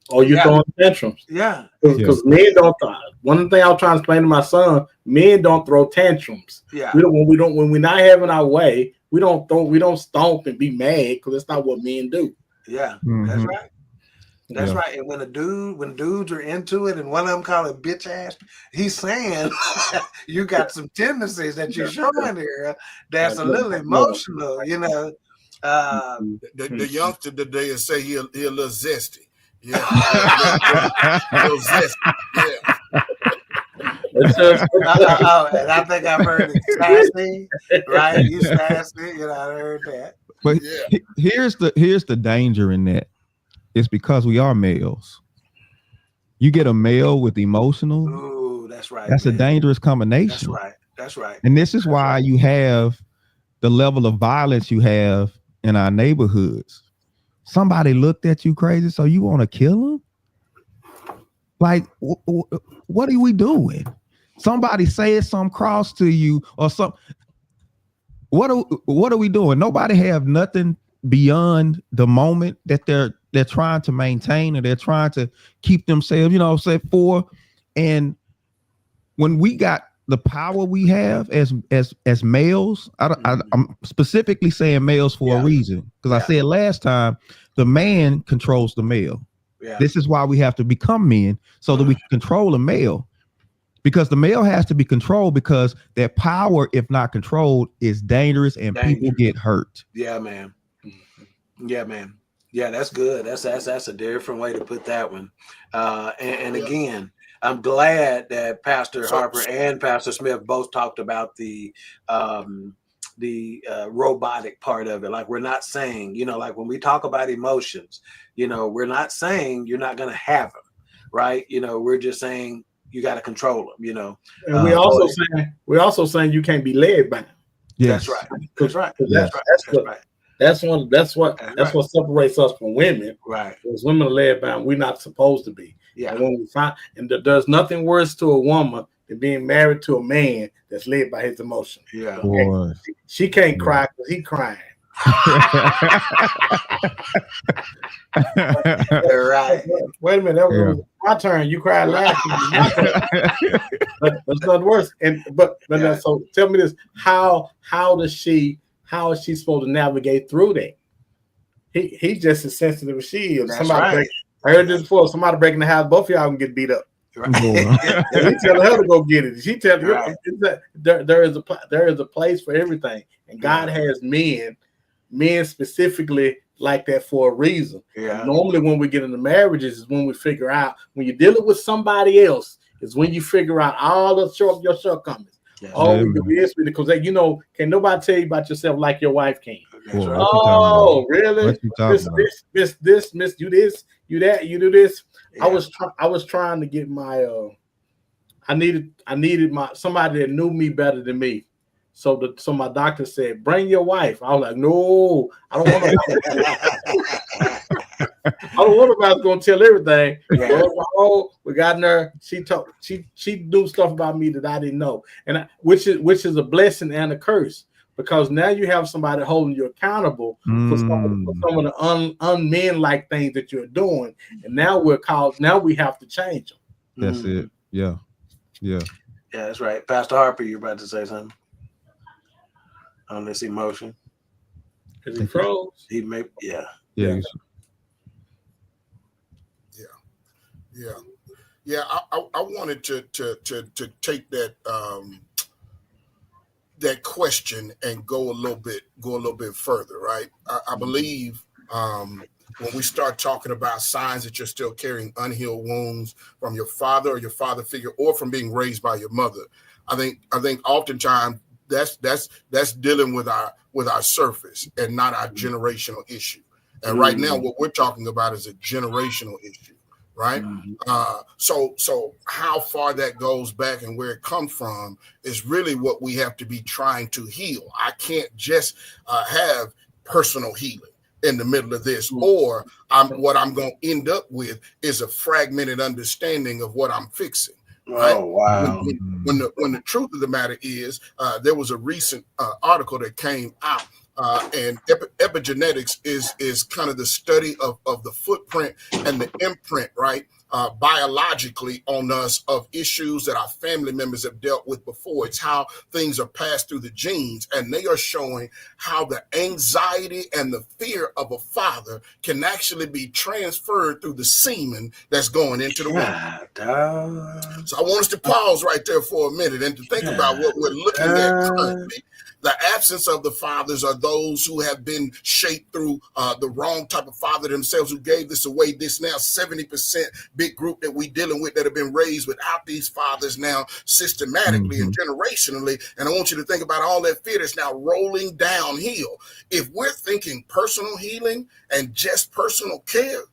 Or you throwing tantrums. Yeah. Because men don't. One of the things I was trying to explain to my son, men don't throw tantrums. Yeah. When we're not having our way, we don't stomp and be mad, because that's not what men do. Yeah, that's right. That's right. And when dudes are into it, and one of them call it bitch ass, he's saying you got some tendencies that you're showing here that's a little emotional, The youngster today and say he a little zesty. Yeah. A little zesty. Yeah. And I think I've heard it sassy, right? You sassy, I heard that. But here's the danger in that. It's because we are males. You get a male with emotional. Ooh, that's right. That's a dangerous combination. That's right. And this is why you have the level of violence you have in our neighborhoods. Somebody looked at you crazy, so you want to kill him? Like, what are we doing? Somebody said something cross to you or something. What are we doing? Nobody have nothing beyond the moment that they're trying to maintain, or they're trying to keep themselves, set for. And when we got the power we have as males, I'm specifically saying males for a reason, because I said last time, the man controls the male. Yeah. This is why we have to become men, so that we can control a male, because the male has to be controlled, because that power, if not controlled, is dangerous and people get hurt. Yeah, man. Yeah, man. Yeah, that's good. That's a different way to put that one. And again, I'm glad that Pastor Harper and Pastor Smith both talked about the robotic part of it. Like, we're not saying, like when we talk about emotions, we're not saying you're not going to have them, right? We're just saying you got to control them, And we're also saying you can't be led by them. Yes. That's right. That's what separates us from women. Right. Because women are led by them, we're not supposed to be. Yeah. And when we find, and there's nothing worse to a woman than being married to a man that's led by his emotions. Yeah. Okay? She can't cry because he's crying. Right. Wait a minute, that was my turn. You cried last time. That's not worse. So tell me this: how is she supposed to navigate through that? He's just as sensitive as she is. I heard this before. Somebody breaking the house, both of y'all can get beat up. Right. He telling her to go get it. She telling you there is a place for everything, and God has men specifically like that for a reason. Yeah. Normally, when we get into marriages, is when we figure out, when you're dealing with somebody else, is when you figure out all your shortcomings. Yes. Because can nobody tell you about yourself like your wife can. Right. Oh, really? Miss, you this, you that, you do this. Yeah. I was trying to get my I needed my somebody that knew me better than me. So my doctor said, bring your wife. I was like, no, I don't want to. I don't want about going to tell everything. Yeah. We got in there. She knew stuff about me that I didn't know, and which is a blessing and a curse, because now you have somebody holding you accountable for some of the unmen-like things that you're doing, and now we have to change them. That's it. Yeah. Yeah, that's right. Pastor Harper, you're about to say something on this emotion. Because he froze. He may, Yeah. I wanted to take that that question and go a little bit further, right? I believe when we start talking about signs that you're still carrying unhealed wounds from your father or your father figure, or from being raised by your mother, I think oftentimes that's dealing with our surface and not our generational issue. And right now, what we're talking about is a generational issue, right? So how far that goes back and where it comes from is really what we have to be trying to heal. I can't just have personal healing in the middle of this, or what I'm going to end up with is a fragmented understanding of what I'm fixing. Right? Oh, wow. When the truth of the matter is, there was a recent article that came out, and epigenetics is kind of the study of the footprint and the imprint, right? Biologically on us of issues that our family members have dealt with before. It's how things are passed through the genes, and they are showing how the anxiety and the fear of a father can actually be transferred through the semen that's going into the womb. So I want us to pause right there for a minute and to think about what we're looking at currently. The absence of the fathers are those who have been shaped through the wrong type of father themselves, who gave this away. This now 70% big group that we dealing with that have been raised without these fathers now systematically and generationally. And I want you to think about all that fear that's now rolling downhill. If we're thinking personal healing and just personal care,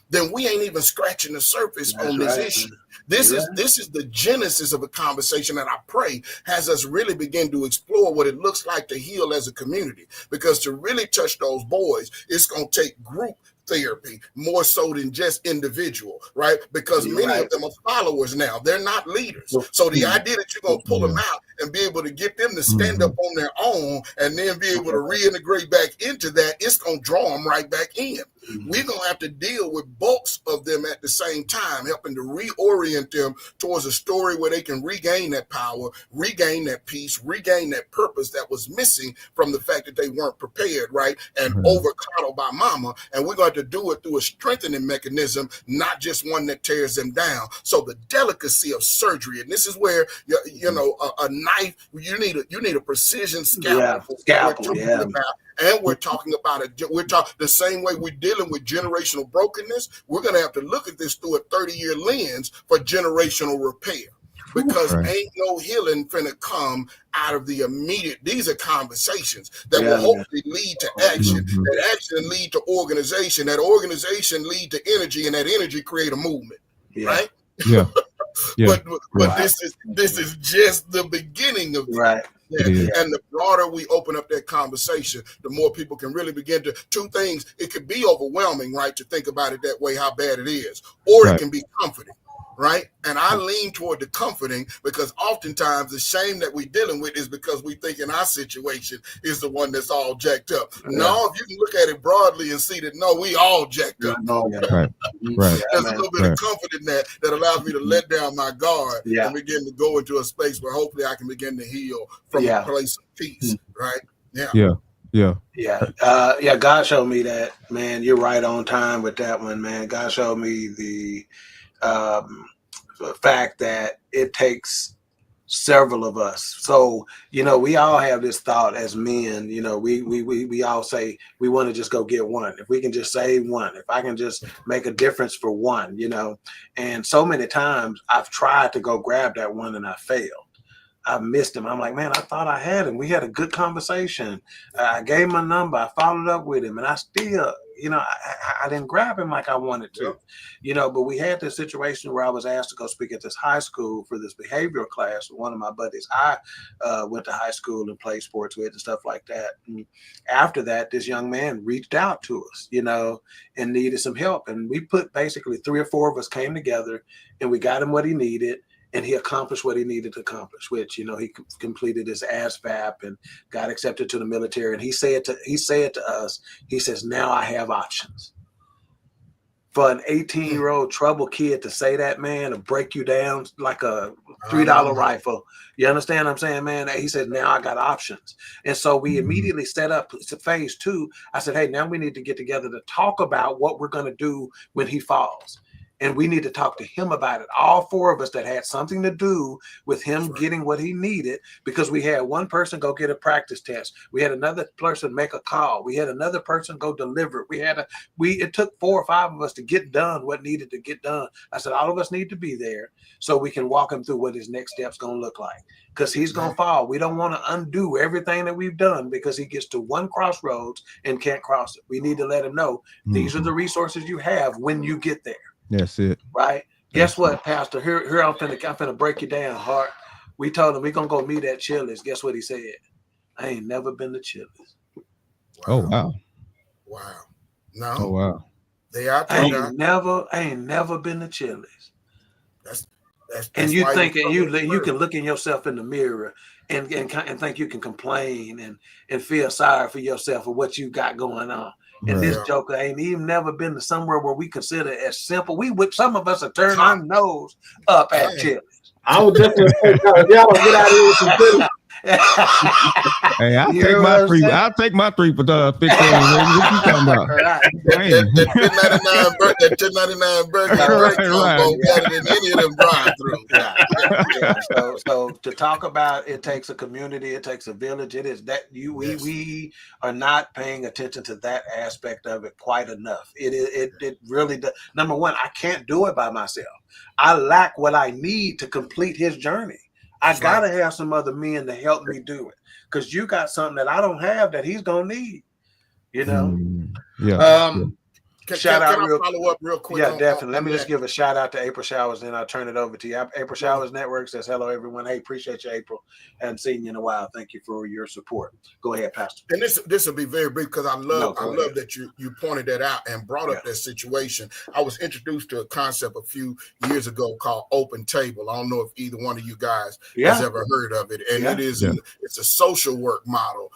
then we ain't even scratching the surface on this issue. This is the genesis of a conversation that I pray has us really begin to explore what it looks like to heal as a community. Because to really touch those boys, it's going to take group therapy more so than just individual, right? Because many of them are followers now. They're not leaders. So the idea that you're going to pull them out and be able to get them to stand up on their own and then be able to reintegrate back into that, it's going to draw them right back in. We're going to have to deal with bulks of them at the same time, helping to reorient them towards a story where they can regain that power, regain that peace, regain that purpose that was missing from the fact that they weren't prepared, right? And over-coddled by mama. And we're going to do it through a strengthening mechanism, not just one that tears them down. So the delicacy of surgery, and this is where, a knife, you need a precision scalpel. And we're talking about the same way we're dealing with generational brokenness. We're going to have to look at this through a 30-year lens for generational repair, because ain't no healing finna come out of the immediate. These are conversations that will hopefully lead to action, that action lead to organization, that organization lead to energy, and that energy create a movement, right? But this is just the beginning of it. And the broader we open up that conversation, the more people can really begin to, two things, it could be overwhelming, right, to think about it that way, how bad it is, or it can be comforting, right? And I lean toward the comforting, because oftentimes the shame that we're dealing with is because we think in our situation is the one that's all jacked up. No, if you can look at it broadly and see that, no, we all jacked up. There's a little bit of comfort in that allows me to let down my guard and begin to go into a space where hopefully I can begin to heal from a place of peace, right? God showed me that, man. You're right on time with that one, man. God showed me the fact that it takes several of us. So, we all have this thought as men, we all say we want to just go get one. If we can just save one, if I can just make a difference for one, and so many times I've tried to go grab that one and I failed. I missed him. I'm like, man, I thought I had him. We had a good conversation. I gave him my number. I followed up with him, and I still I didn't grab him like I wanted to, but we had this situation where I was asked to go speak at this high school for this behavioral class with one of my buddies I went to high school and played sports with and stuff like that. And after that, this young man reached out to us, and needed some help. And we put basically 3 or 4 of us came together and we got him what he needed. And he accomplished what he needed to accomplish, which, he completed his ASVAB and got accepted to the military. And he said to us, he says, now I have options. For an 18-year-old trouble kid to say that, man, to break you down like a $3 rifle. You understand what I'm saying, man? He said, now I got options. And so we immediately set up phase 2. I said, hey, now we need to get together to talk about what we're going to do when he falls. And we need to talk to him about it. All 4 of us that had something to do with him getting what he needed, because we had one person go get a practice test. We had another person make a call. We had another person go deliver it. It took 4 or 5 of us to get done what needed to get done. I said, all of us need to be there so we can walk him through what his next step's going to look like, because he's going to fall. We don't want to undo everything that we've done because he gets to one crossroads and can't cross it. We need to let him know these are the resources you have when you get there. That's it. Right. Guess what, Pastor? Here I'm finna break you down, Hart. We told him we're gonna go meet at Chili's. Guess what he said? I ain't never been to Chili's. Wow. Wow. No. Oh wow. They out there. I ain't never been to Chili's. That's and you think you can look in yourself in the mirror and think you can complain and feel sorry for yourself for what you got going on. And this joker ain't even never been to somewhere where we consider it as simple. Some of us are turning our nose up at Chili's. I was just gonna say, y'all get out of here with some Chili's. Hey, I'll take my 3. I'll take my 3 for 15. What you talking about? That $10.99 burger better than any of them drive-throughs. So to talk about it takes a community, it takes a village. It is that we are not paying attention to that aspect of it quite enough. It really does. Number one, I can't do it by myself. I lack what I need to complete his journey. I gotta have some other men to help me do it, because you got something that I don't have that he's gonna need. Can I follow up real quick? Yeah, definitely. Let me just give a shout out to April Showers, then I'll turn it over to you. April Showers Network says hello, everyone. Hey, appreciate you, April. Haven't seen you in a while. Thank you for your support. Go ahead, Pastor. And this will be very brief, because I love that you pointed that out and brought up that situation. I was introduced to a concept a few years ago called open table. I don't know if either one of you guys has ever heard of it. And it's a social work model.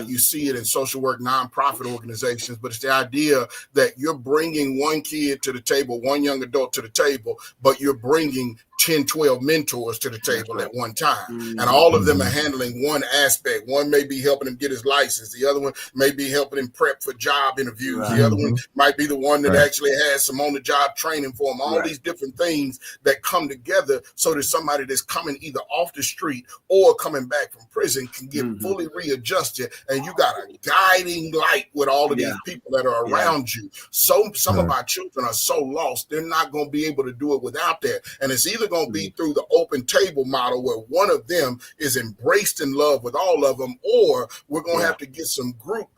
You see it in social work, nonprofit organizations, but it's the idea that you're bringing one kid to the table, one young adult to the table, but you're bringing 10, 12 mentors to the table at one time. And all of them are handling one aspect. One may be helping him get his license. The other one may be helping him prep for job interviews. The other one might be the one that actually has some on-the-job training for him. All these different things that come together so that somebody that's coming either off the street or coming back from prison can get fully readjusted. And you got a guiding light with all of these people that are around you. So some of our children are so lost, they're not going to be able to do it without that. And it's either going to be through the open table model where one of them is embraced in love with all of them, or we're going to have to get some group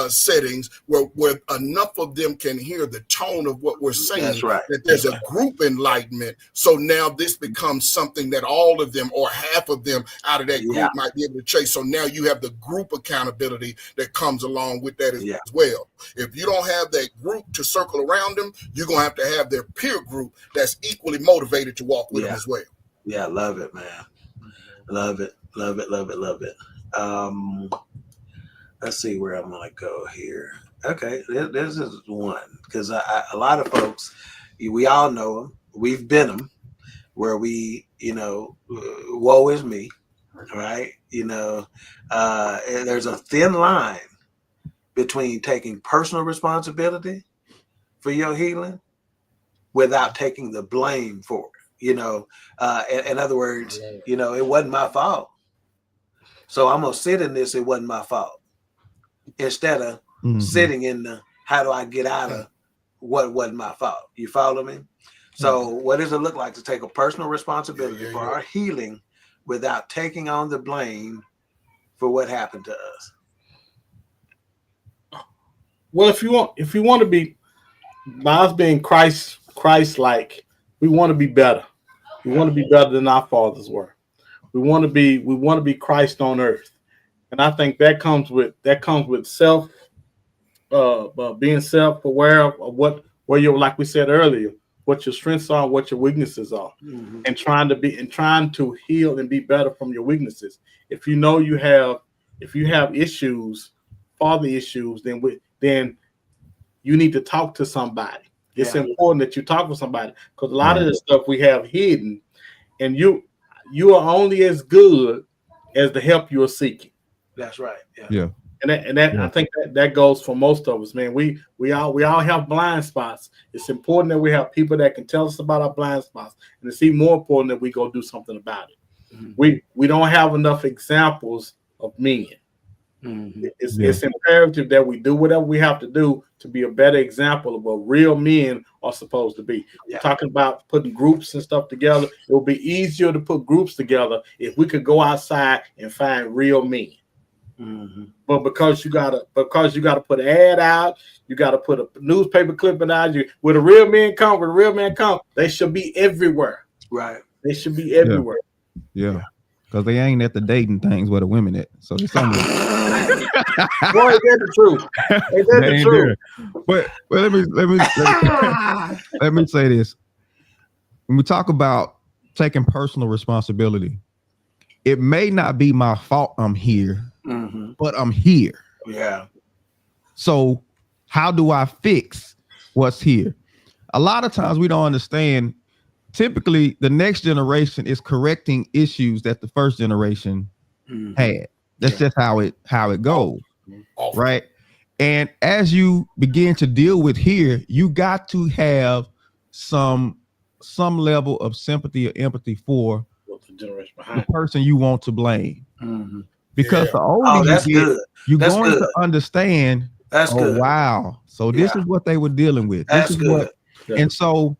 settings where enough of them can hear the tone of what we're saying, that there's a group enlightenment. So now this becomes something that all of them or half of them out of that group might be able to chase. So now you have the group accountability that comes along with that as well. If you don't have that group to circle around them, you're going to have their peer group that's equally motivated to walk with them as well. Yeah, love it, man. Love it. Let's see where I'm gonna go here. Okay, this is one, because a lot of folks, we all know them. We've been them, where we, woe is me, right? There's a thin line between taking personal responsibility for your healing without taking the blame for it. In other words, it wasn't my fault, so I'm gonna sit in this. It wasn't my fault. Instead of sitting in the how do I get out of what wasn't my fault. You follow me? So what does it look like to take a personal responsibility for our healing without taking on the blame for what happened to us? Well, if you want to be, by us being Christ-like, we want to be better. We want to be better than our fathers were. We want to be Christ on earth, and I think that comes with self, being self-aware of where you're, like we said earlier, what your strengths are, what your weaknesses are, and trying to heal and be better from your weaknesses. If you know you have issues, father issues, then you need to talk to somebody. It's important that you talk to somebody, because a lot of the stuff we have hidden, and you are only as good as the help you are seeking. That's right. Yeah. And that I think that goes for most of us, man. We all have blind spots. It's important that we have people that can tell us about our blind spots, and it's even more important that we go do something about it. We don't have enough examples of men. It's imperative that we do whatever we have to do to be a better example of what real men are supposed to be. We're talking about putting groups and stuff together. It will be easier to put groups together if we could go outside and find real men. But because you gotta put an ad out, you gotta put a newspaper clipping out. Where the real men come, they should be everywhere. Right. They should be everywhere. Yeah. Because they ain't at the dating things where the women at. So it's somewhere. Boy, is that the truth? Is that the truth? But let me say this. When we talk about taking personal responsibility, it may not be my fault I'm here, but I'm here. Yeah. So how do I fix what's here? A lot of times we don't understand. Typically, the next generation is correcting issues that the first generation had. That's just how it goes, right? And as you begin to deal with here, you got to have some level of sympathy or empathy for the person you want to blame, because the older you get, you're going to understand. That's good. Wow, so this is what they were dealing with. This is good. And so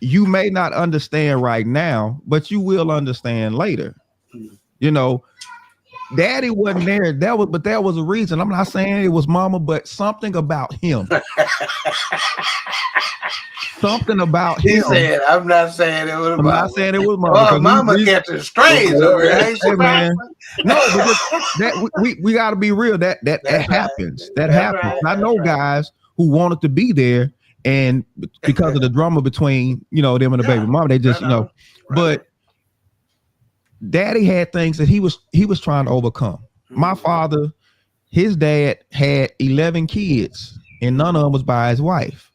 you may not understand right now, but you will understand later. You know, Daddy wasn't there. But there was a reason. I'm not saying it was Mama, but something about him. Something about him. He said, "I'm not saying it was Mama." I'm not saying it was Mama. Oh, Mama catching strays over here. Ain't she, man? No, but we got to be real. That happens. That happens. Right. I know guys who wanted to be there, and because of the drama between them and the baby mama, they just but Daddy had things that he was trying to overcome. My father, his dad had 11 kids, and none of them was by his wife.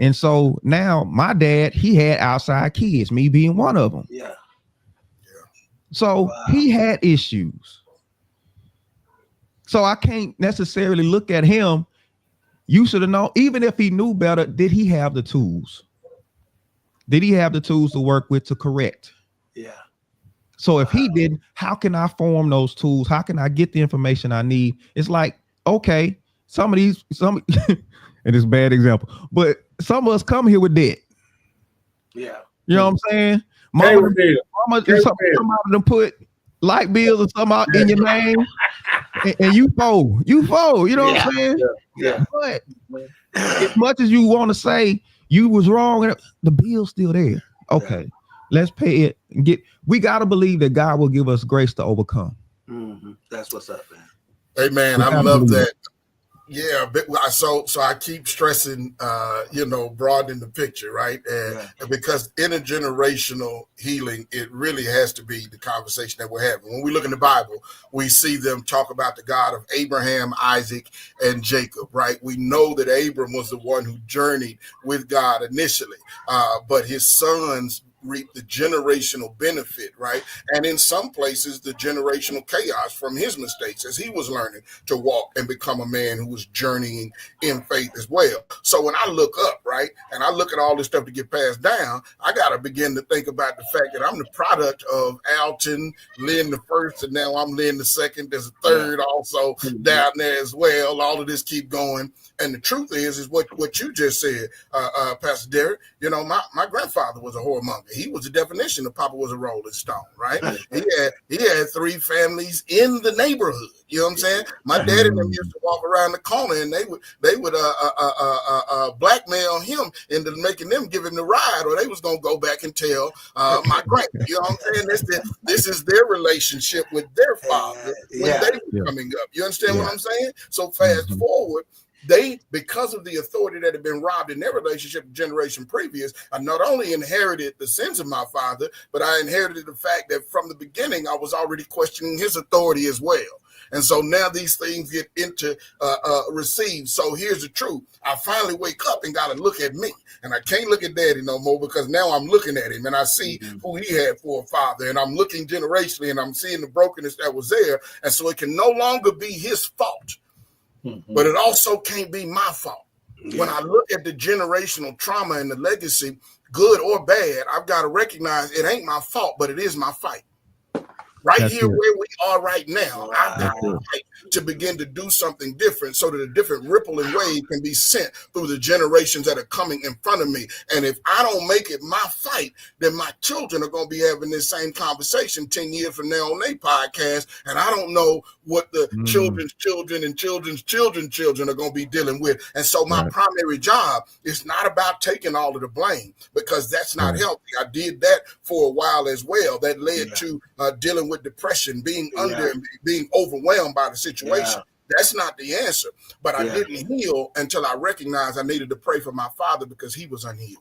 And so now my dad, he had outside kids, me being one of them. Yeah. So he had issues. So I can't necessarily look at him. You should have known, even if he knew better, did he have the tools? Did he have the tools to work with to correct? Yeah. So if he didn't, how can I form those tools? How can I get the information I need? It's like, okay, some and it's a bad example, but some of us come here with debt. Yeah. You know what I'm saying? Mama them put light bills or something out in your name, and you fold. You know what I'm saying? Yeah. But as much as you want to say you was wrong, the bill's still there. Okay, let's pay it and we got to believe that God will give us grace to overcome. That's what's up, man. Hey, man, I love that. Yeah, but so I keep stressing, broadening the picture, right? And because intergenerational healing, it really has to be the conversation that we're having. When we look in the Bible, we see them talk about the God of Abraham, Isaac, and Jacob, right? We know that Abram was the one who journeyed with God initially, but his sons reap the generational benefit, right? And in some places, the generational chaos from his mistakes as he was learning to walk and become a man who was journeying in faith as well. So when I look up, right, and I look at all this stuff to get passed down, I got to begin to think about the fact that I'm the product of Alton, Lynn the first, and now I'm Lynn the second. There's a third also down there as well. All of this keep going. And the truth is what you just said, Pastor Derek. My grandfather was a whoremonger. he was the definition of Papa was a Rolling Stone, right? he had 3 families in the neighborhood. You know what I'm saying? My daddy and them used to walk around the corner, and they would blackmail him into making them give him the ride, or they was gonna go back and tell my grandpa. You know what I'm saying? This is their relationship with their father when they were coming up. You understand what I'm saying? So fast forward. They, because of the authority that had been robbed in their relationship the generation previous, I not only inherited the sins of my father, but I inherited the fact that from the beginning, I was already questioning his authority as well. And so now these things get received. So here's the truth. I finally wake up and got to look at me. And I can't look at daddy no more, because now I'm looking at him and I see who he had for a father. And I'm looking generationally and I'm seeing the brokenness that was there. And so it can no longer be his fault. But it also can't be my fault. When I look at the generational trauma and the legacy, good or bad, I've got to recognize it ain't my fault, but it is my fight. That's here where we are right now, I've got to fight to begin to do something different so that a different ripple and wave can be sent through the generations that are coming in front of me. And if I don't make it my fight, then my children are going to be having this same conversation 10 years from now on their podcast. And I don't know what the children's children and children's children are going to be dealing with. And so my primary job is not about taking all of the blame, because that's not healthy. I did that for a while as well. That led to dealing with depression, being under and being overwhelmed by the situation. That's not the answer. But I didn't heal until I recognized I needed to pray for my father because he was unhealed.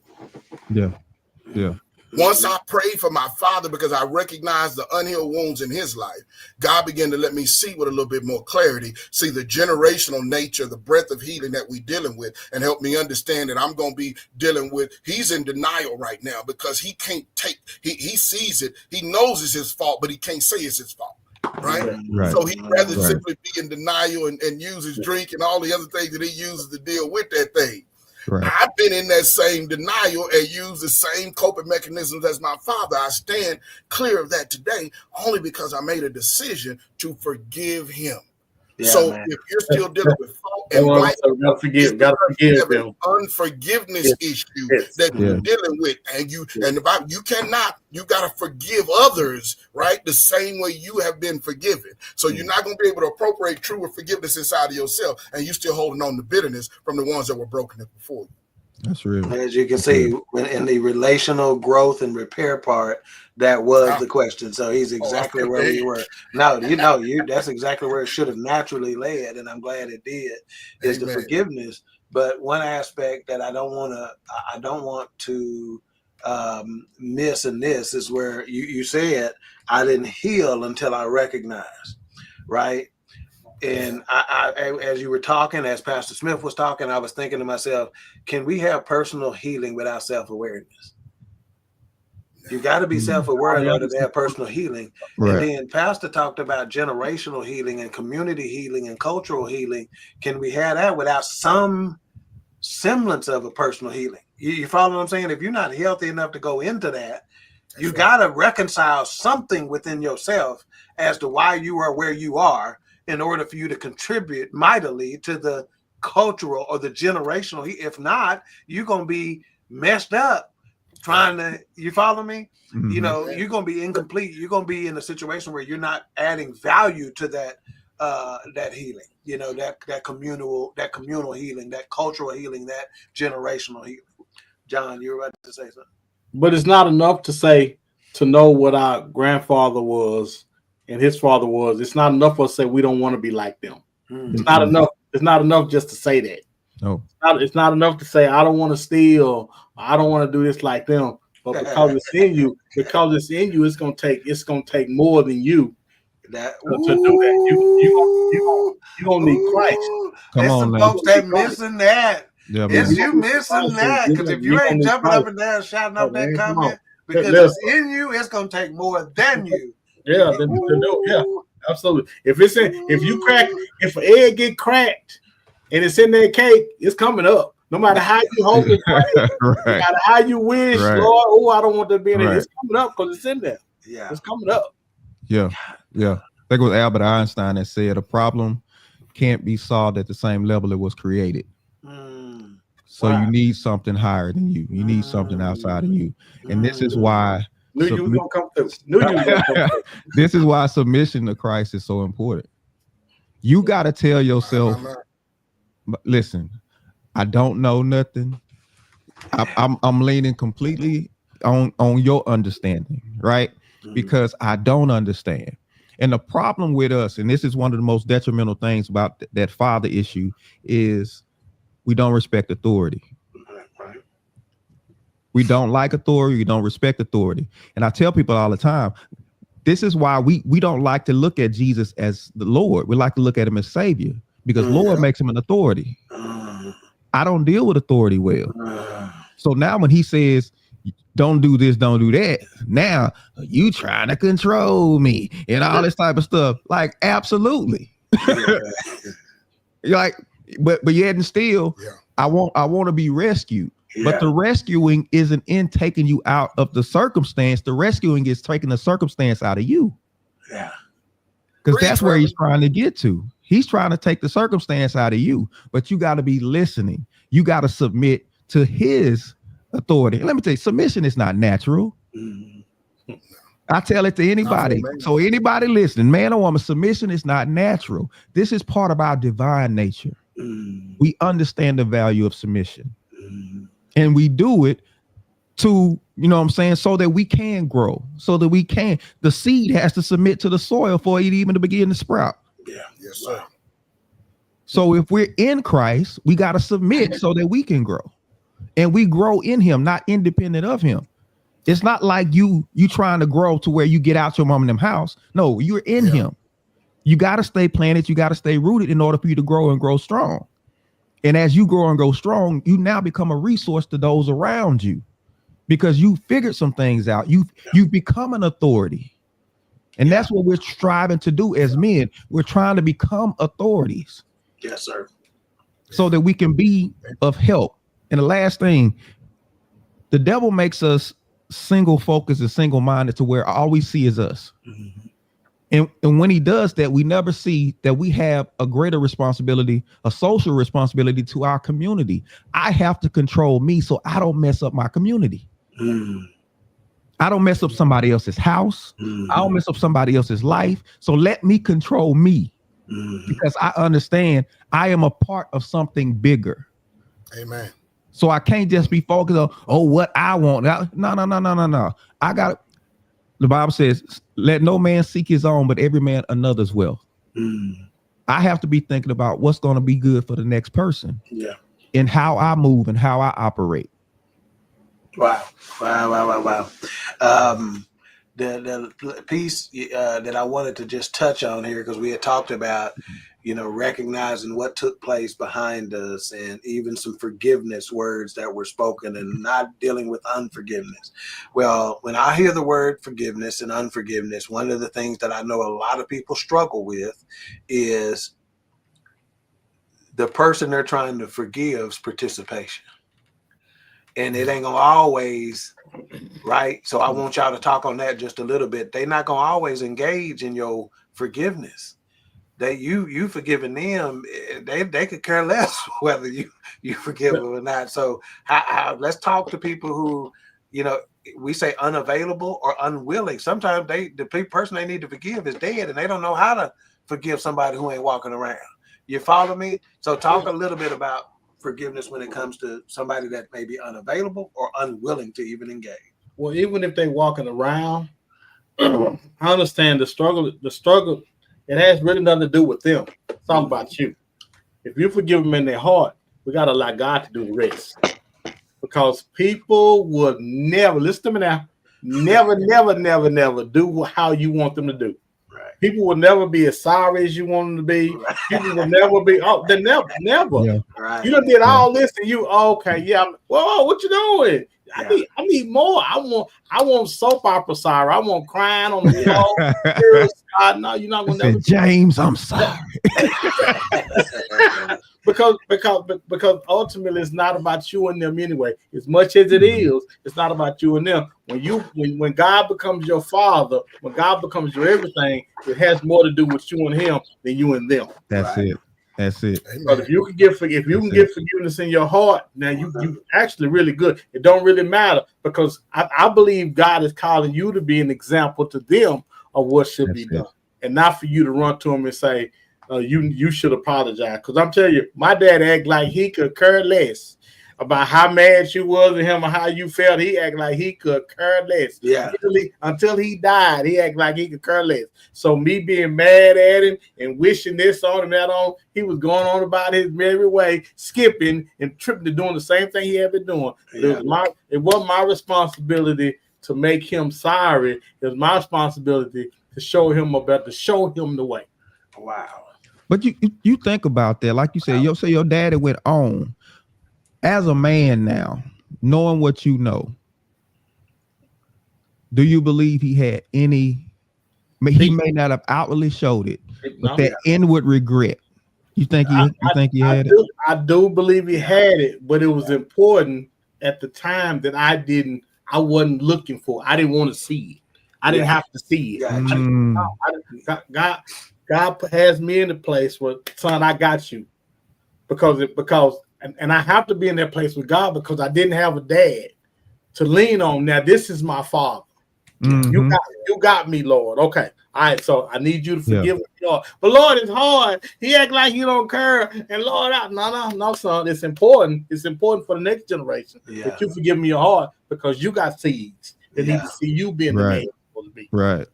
Once I prayed for my father because I recognized the unhealed wounds in his life, God began to let me see with a little bit more clarity, see the generational nature, the breadth of healing that we're dealing with, and help me understand that I'm going to be dealing with, he's in denial right now because he can't take, he sees it, he knows it's his fault, but he can't say it's his fault. Right? So he'd rather simply be in denial and use his drink and all the other things that he uses to deal with that thing. I've been in that same denial and used the same coping mechanisms as my father. I stand clear of that today only because I made a decision to forgive him. So if you're still dealing with fault and blame, you have an unforgiveness issue that you're dealing with, and you got to forgive others, right? The same way you have been forgiven. So you're not going to be able to appropriate true forgiveness inside of yourself, and you're still holding on to bitterness from the ones that were broken before you. That's real. As you can see, in the relational growth and repair part, that was the question. So he's exactly where we were. No, that's exactly where it should have naturally led, and I'm glad it did. Is the forgiveness. But one aspect that I don't want to miss in this is where you said I didn't heal until I recognized, right? And I, as you were talking, as Pastor Smith was talking, I was thinking to myself, can we have personal healing without self-awareness? You got to be self-aware in order to have personal healing. And then Pastor talked about generational healing and community healing and cultural healing. Can we have that without some semblance of a personal healing? You follow what I'm saying? If you're not healthy enough to go into that, you got to reconcile something within yourself as to why you are where you are, in order for you to contribute mightily to the cultural or the generational. If not, you're going to be messed up trying to, you follow me? You know, you're going to be incomplete. You're going to be in a situation where you're not adding value to that, that healing, you know, that communal healing, that cultural healing, that generational healing. John, you were about to say something. But it's not enough to know what our grandfather was and his father was. It's not enough for us to say we don't want to be like them. It's not enough. It's not enough just to say that. No, it's not enough to say I don't want to steal. I don't want to do this like them. But because it's in you, it's gonna take more than you to do that. You gonna need Christ. Come on, some folks that missing that. Yeah, it's you missing that, because if you ain't jumping up and down shouting out that comment, because it's in you, it's gonna take more than you. Yeah, absolutely. If if an egg get cracked and it's in that cake, it's coming up. No matter how you hold it, no matter how you wish, Lord, I don't want to be in it. It's coming up because it's in there. Yeah, it's coming up. Yeah. I think it was Albert Einstein that said a problem can't be solved at the same level it was created. So you need something higher than you. You need something outside of you. And this is why Knew you was gonna come through. Knew you was gonna come through. this is why submission to Christ is so important. You got to tell yourself, listen, I don't know nothing. I'm leaning completely on your understanding, right? Because I don't understand. And the problem with us, and this is one of the most detrimental things about that father issue, is we don't respect authority. We don't like authority. We don't respect authority. And I tell people all the time, this is why we don't like to look at Jesus as the Lord. We like to look at him as Savior, because Lord makes him an authority. I don't deal with authority well. So now when he says, don't do this, don't do that, now you trying to control me and all this type of stuff. Like, absolutely. You're like, but yet and still, I want to be rescued. But the rescuing isn't in taking you out of the circumstance. The rescuing is taking the circumstance out of you. Yeah. Because that's where he's trying to get to. He's trying to take the circumstance out of you, but you got to be listening. You got to submit to his authority. And let me tell you, submission is not natural. I tell it to anybody. So anybody listening, man or woman, submission is not natural. This is part of our divine nature. We understand the value of submission. And we do it to, you know what I'm saying, so that we can grow, so that we can. The seed has to submit to the soil for it even to begin to sprout. Yeah. Yes, sir. So if we're in Christ, we got to submit so that we can grow. And we grow in him, not independent of him. It's not like you trying to grow to where you get out your mom and them house. No, you're in him. You got to stay planted. You got to stay rooted in order for you to grow and grow strong. And as you grow and grow strong, you now become a resource to those around you because you figured some things out. You've become an authority. And that's what we're striving to do as men. We're trying to become authorities. Yes, sir. So that we can be of help. And the last thing, the devil makes us single focused and single minded to where all we see is us. And when he does that, we never see that we have a greater responsibility, a social responsibility to our community. I have to control me so I don't mess up my community. I don't mess up somebody else's house. I don't mess up somebody else's life. So let me control me because I understand I am a part of something bigger. Amen. So I can't just be focused on, what I want. No. I got it. The Bible says, let no man seek his own, but every man another's wealth. I have to be thinking about what's going to be good for the next person. Yeah. And how I move and how I operate. Wow. The piece that I wanted to just touch on here, because we had talked about, recognizing what took place behind us and even some forgiveness words that were spoken and not dealing with unforgiveness. Well, when I hear the word forgiveness and unforgiveness, one of the things that I know a lot of people struggle with is the person they're trying to forgive's participation. And it ain't gonna always, right? So I want y'all to talk on that just a little bit. They're not gonna always engage in your forgiveness. You forgiving them, they could care less whether you forgive them or not. So let's talk to people who, we say unavailable or unwilling. Sometimes the person they need to forgive is dead and they don't know how to forgive somebody who ain't walking around. You follow me? So talk a little bit about forgiveness when it comes to somebody that may be unavailable or unwilling to even engage. Well, even if they're walking around, I understand the struggle. It has really nothing to do with them. It's all about you. If you forgive them in their heart, we got to allow God to do the rest. Because people would never, listen to me now, never do how you want them to do. Right. People will never be as sorry as you want them to be. Right. People will never be, they never. Yeah. Right. You done did all this and you, whoa, what you doing? I need more. I want soap opera sorry. I want crying on the floor. No, you're not gonna. James, I'm sorry. because ultimately it's not about you and them anyway. As much as it is, it's not about you and them. When God becomes your father, when God becomes your everything, it has more to do with you and him than you and them. That's right? it. That's it. But if you can get forgiveness in your heart, now you actually really good. It don't really matter because I believe God is calling you to be an example to them of what should be done, and not for you to run to him and say you should apologize. Because I'm telling you, my dad act like he could care less about how mad you was at him or how you felt. He act like he could care less. Yeah. Until he died, he act like he could care less. So me being mad at him and wishing this on and that on, he was going on about his merry way, skipping and tripping to doing the same thing he had been doing. Yeah. It wasn't my responsibility to make him sorry. It was my responsibility to show him the way. Wow. But you think about that, like you said, your daddy went on. As a man now, knowing what you know, do you believe he had any? He may not have outwardly showed it, but that inward regret. You think he had it? I do believe he had it, but it was important at the time that I wasn't looking for. I didn't want to see it. I didn't have to see it. God has me in the place where, son, I got you, because and I have to be in that place with God because I didn't have a dad to lean on. Now this is my father. You got me, Lord. Okay. All right. So I need you to forgive me, Lord. But Lord, it's hard. He act like you don't care. And Lord, no, son. It's important. It's important for the next generation that you forgive me your heart because you got seeds that need to see you being the man you're supposed to be. Right.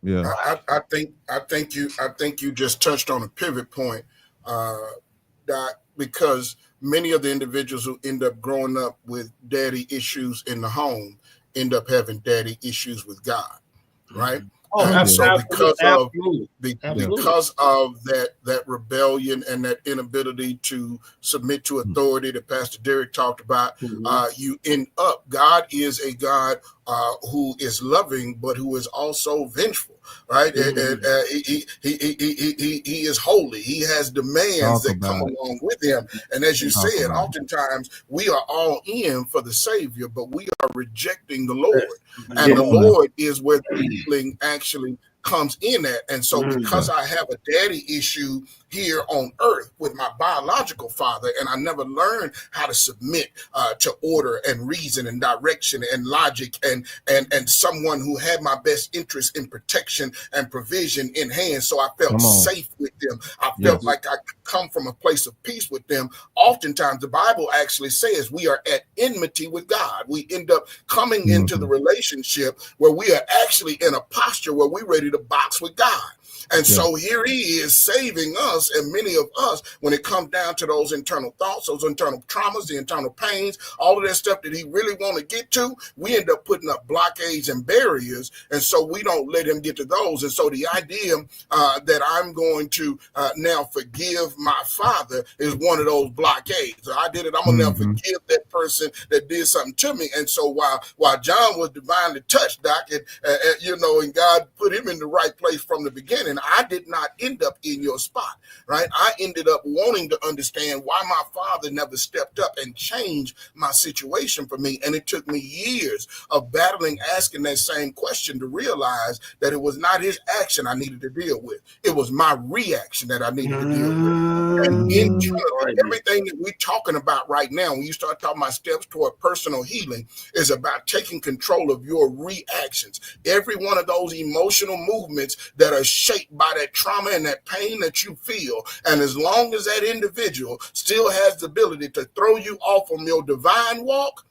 Yeah. I think you just touched on a pivot point, Doc, because many of the individuals who end up growing up with daddy issues in the home end up having daddy issues with God, right? Oh, so absolutely. because of that rebellion and that inability to submit to authority that Pastor Derek talked about, you end up. God is a God who is loving, but who is also vengeful, right? And he is holy. He has demands that come along with him. And as you said, oftentimes we are all in for the Savior, but we are rejecting the Lord. And the Lord is where the healing actually comes in at. And so because I have a daddy issue here on earth with my biological father, and I never learned how to submit to order and reason and direction and logic and someone who had my best interest in protection and provision in hand. So I felt safe with them. I felt like I could come from a place of peace with them. Oftentimes the Bible actually says we are at enmity with God. We end up coming into the relationship where we are actually in a posture where we're ready to box with God. And so here he is saving us, and many of us, when it comes down to those internal thoughts, those internal traumas, the internal pains, all of that stuff that he really want to get to, we end up putting up blockades and barriers, and so we don't let him get to those. And so the idea that I'm going to now forgive my father is one of those blockades. I did it. I'm going to now forgive that person that did something to me. And so while John was divinely touched, Doc, and God put him in the right place from the beginning, I did not end up in your spot, right? I ended up wanting to understand why my father never stepped up and changed my situation for me. And it took me years of battling, asking that same question to realize that it was not his action I needed to deal with. It was my reaction that I needed to deal with. And in turn, everything that we're talking about right now, when you start talking about steps toward personal healing, is about taking control of your reactions. Every one of those emotional movements that are shaped by that trauma and that pain that you feel. And as long as that individual still has the ability to throw you off on your divine walk,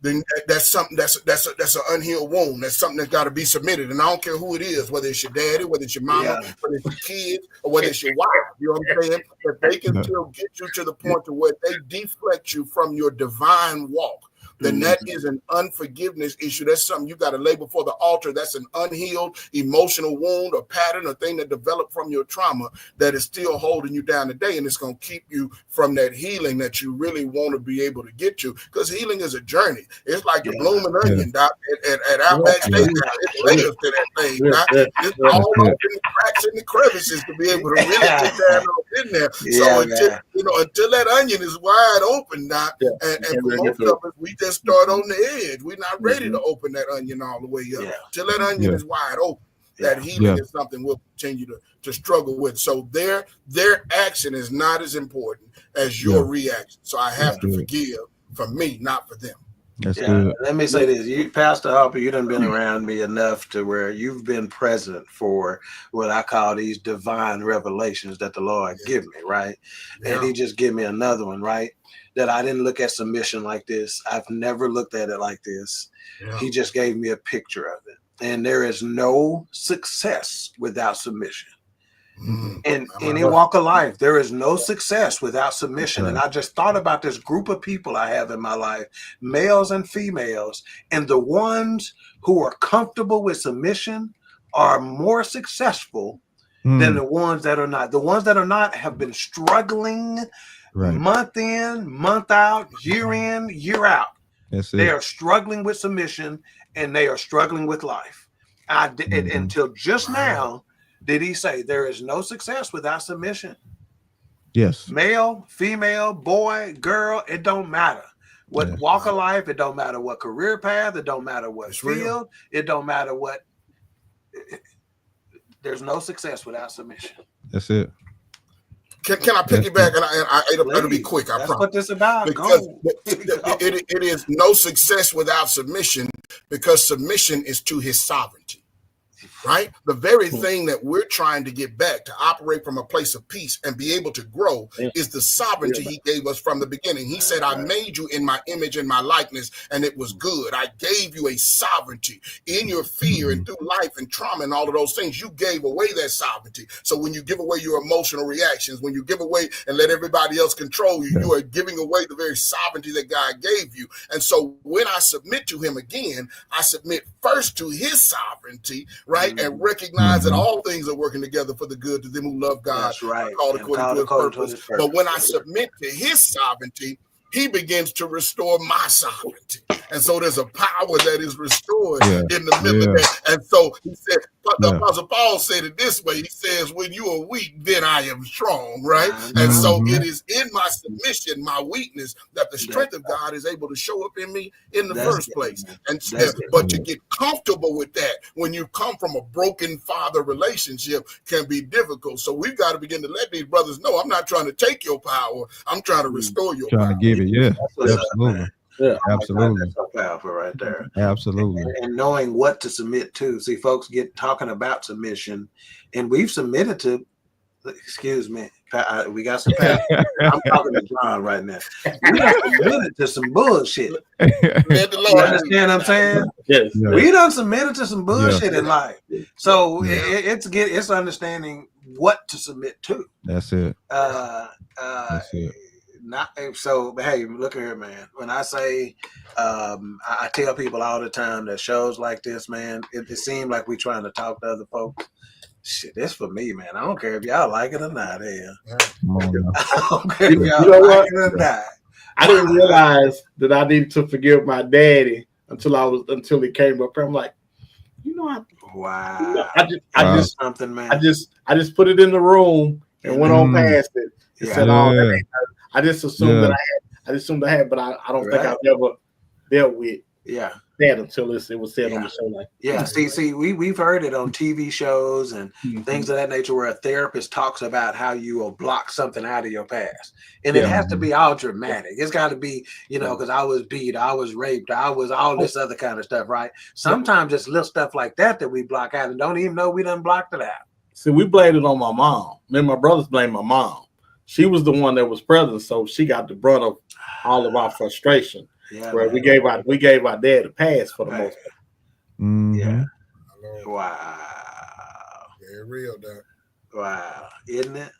then that's something that's an unhealed wound. That's something that's got to be submitted. And I don't care who it is, whether it's your daddy, whether it's your mama, whether it's your kids, or whether it's your wife. You know what I'm saying? That they can still get you to the point to where they deflect you from your divine walk. Then that is an unforgiveness issue. That's something you got to lay before the altar. That's an unhealed emotional wound or pattern or thing that developed from your trauma that is still holding you down today. And it's going to keep you from that healing that you really want to be able to get to, because healing is a journey. It's like the blooming onion, Doc, at Outback Steakhouse. It's layers to that thing, Doc. It's all up in the cracks and the crevices to be able to really get down in there. So until that onion is wide open, Doc, and for most of us, we just start on the edge. We're not ready to open that onion all the way up. Till that onion is wide open. that healing is something we'll continue to struggle with. So their action is not as important as your reaction. So I have to forgive for me, not for them. That's good. Let me say this. You, Pastor Harper, you done been around me enough to where you've been present for what I call these divine revelations that the Lord give me, right? And he just give me another one, right? That I didn't look at submission like this. I've never looked at it like this. He just gave me a picture of it. And there is no success without submission. In any walk of life, there is no success without submission. And I just thought about this group of people I have in my life, males and females, and the ones who are comfortable with submission are more successful than the ones that are not. The ones that are not have been struggling month in, month out, year in, year out. They are struggling with submission and they are struggling with life. Until just now, did he say there is no success without submission? Yes. Male, female, boy, girl, it don't matter. What walk of life, it don't matter what career path, it don't matter what field, it don't matter what. There's no success without submission. That's it. Can I piggyback? And it'll be quick. I promise. That's what this about. Because it is no success without submission, because submission is to his sovereignty. Right? The very thing that we're trying to get back to operate from a place of peace and be able to grow is the sovereignty he gave us from the beginning. He said, I made you in my image and my likeness, and it was good. I gave you a sovereignty in your fear and through life and trauma and all of those things. You gave away that sovereignty. So when you give away your emotional reactions, when you give away and let everybody else control you, you are giving away the very sovereignty that God gave you. And so when I submit to him again, I submit first to his sovereignty, right? And recognize that all things are working together for the good to them who love God. That's right. Called according to his purpose. But when I submit to his sovereignty, he begins to restore my sovereignty. And so there's a power that is restored in the middle of that. And so he said, the Apostle Paul said it this way. He says, when you are weak, then I am strong, right? And so it is in my submission, my weakness, that the strength of God is able to show up in me in the first place. And but to get comfortable with that when you come from a broken father relationship can be difficult. So we've got to begin to let these brothers know, I'm not trying to take your power. I'm trying to restore your power. Trying to give it, absolutely. Yeah, absolutely. That's so powerful right there. Absolutely. And knowing what to submit to. See, folks get talking about submission, and we've submitted to. Excuse me, we got some. I'm talking to John right now. We got submitted to some bullshit. You understand what I'm saying? Yes. We done submitted to some bullshit in life. So it's understanding what to submit to. That's it. That's it. Not so. Hey, look here, man. When I say, I tell people all the time that shows like this, man, it seems like we trying to talk to other folks. Shit, this for me, man. I don't care if y'all like it or not. Hell, I don't care if y'all like it or not. I didn't realize that I needed to forgive my daddy until he came up. I'm like, I just something, man. I just put it in the room and went on past it. And said, I just assumed that I had, but I don't think I've ever dealt with that until it was said on the show. See, we've heard it on TV shows and things of that nature where a therapist talks about how you will block something out of your past. And it has to be all dramatic. It's got to be, because I was beat, I was raped, I was all this other kind of stuff, right? Sometimes it's little stuff like that we block out and don't even know we done blocked it out. See, we blamed it on my mom. Me and my brothers blamed my mom. She was the one that was present, so she got the brunt of all of our frustration. Where we gave our dad a pass for the most part. Yeah. Wow. Very real, Doc. Wow. Isn't it?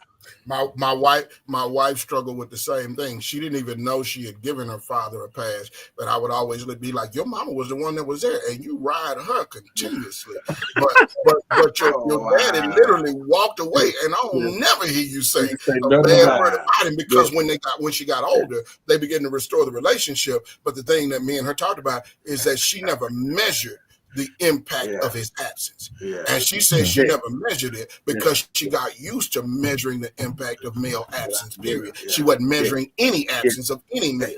My wife struggled with the same thing. She didn't even know she had given her father a pass, but I would always be like, your mama was the one that was there and you ride her continuously. but your daddy literally walked away, and I will never hear you say a bad word about him, because when she got older, they began to restore the relationship. But the thing that me and her talked about is that she never measured the impact of his absence. And she said she never measured it because she got used to measuring the impact of male absence, period. She wasn't measuring any absence of any male.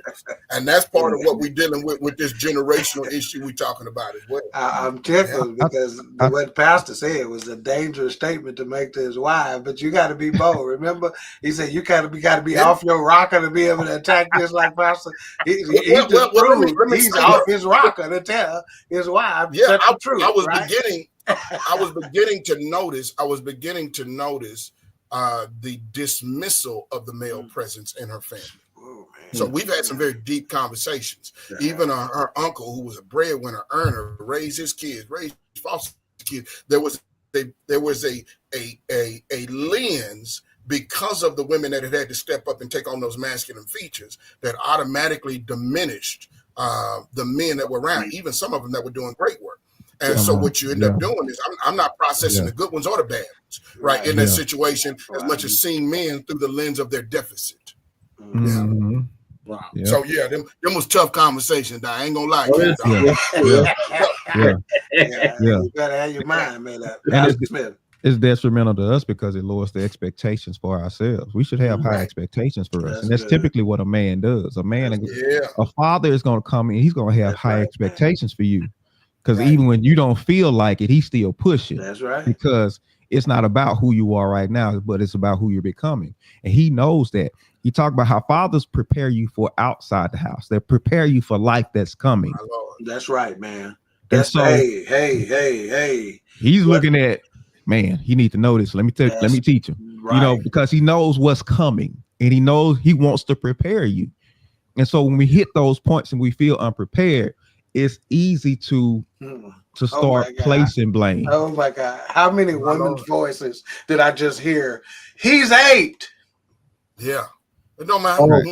And that's part of what we're dealing with this generational issue we're talking about as well. I'm careful because what Pastor said was a dangerous statement to make to his wife, but you got to be bold. Remember, he said you got to be off your rocker to be able to attack this like Pastor. He's off his rocker to tell his wife. Yeah, I was beginning to notice the dismissal of the male presence in her family. Oh, so we've had some very deep conversations. Even her uncle, who was a breadwinner, earner, raised his kids, raised foster kids. There was a lens because of the women that had to step up and take on those masculine features that automatically diminished the men that were around, even some of them that were doing great work. And so what you end up doing is I'm not processing the good ones or the bad ones, right? In that situation, as much as seeing men through the lens of their deficit. Mm-hmm. Wow. Yeah. So them was tough conversations. I ain't gonna lie. You gotta have your mind made up. It's detrimental to us because it lowers the expectations for ourselves. We should have high expectations for us. And that's typically what a man does. A father is going to come in, he's going to have high expectations for you. Because even when you don't feel like it, he's still pushing. That's right. Because it's not about who you are right now, but it's about who you're becoming. And he knows that. He talked about how fathers prepare you for outside the house. They prepare you for life that's coming. That's right, man. That's hey. He's looking at, man, he need to know this. Let me teach him. Right. Because he knows what's coming and he knows he wants to prepare you. And so when we hit those points and we feel unprepared, it's easy to start placing blame. Oh my God. How many women's voices did I just hear? He's 8. Yeah. It don't matter.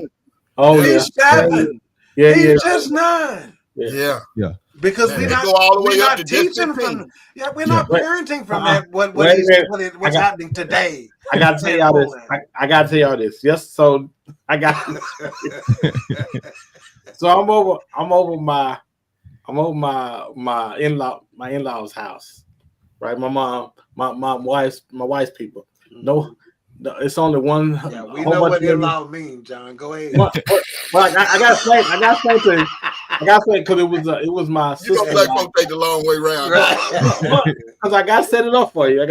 He's 7. He's just 9. Yeah. Because we're not, go all the way we're up not to teaching from we're not parenting from that what's happening today. I gotta tell y'all this. I gotta tell y'all this. Yes, so I got so I'm over my in-law's house. Right? My mom, my wife's people. No, it's only one. Yeah, we know what in-law means, John. Go ahead. Well, I gotta say because it was my sister. You know, black folks take the long way around. Because I gotta set it up for you.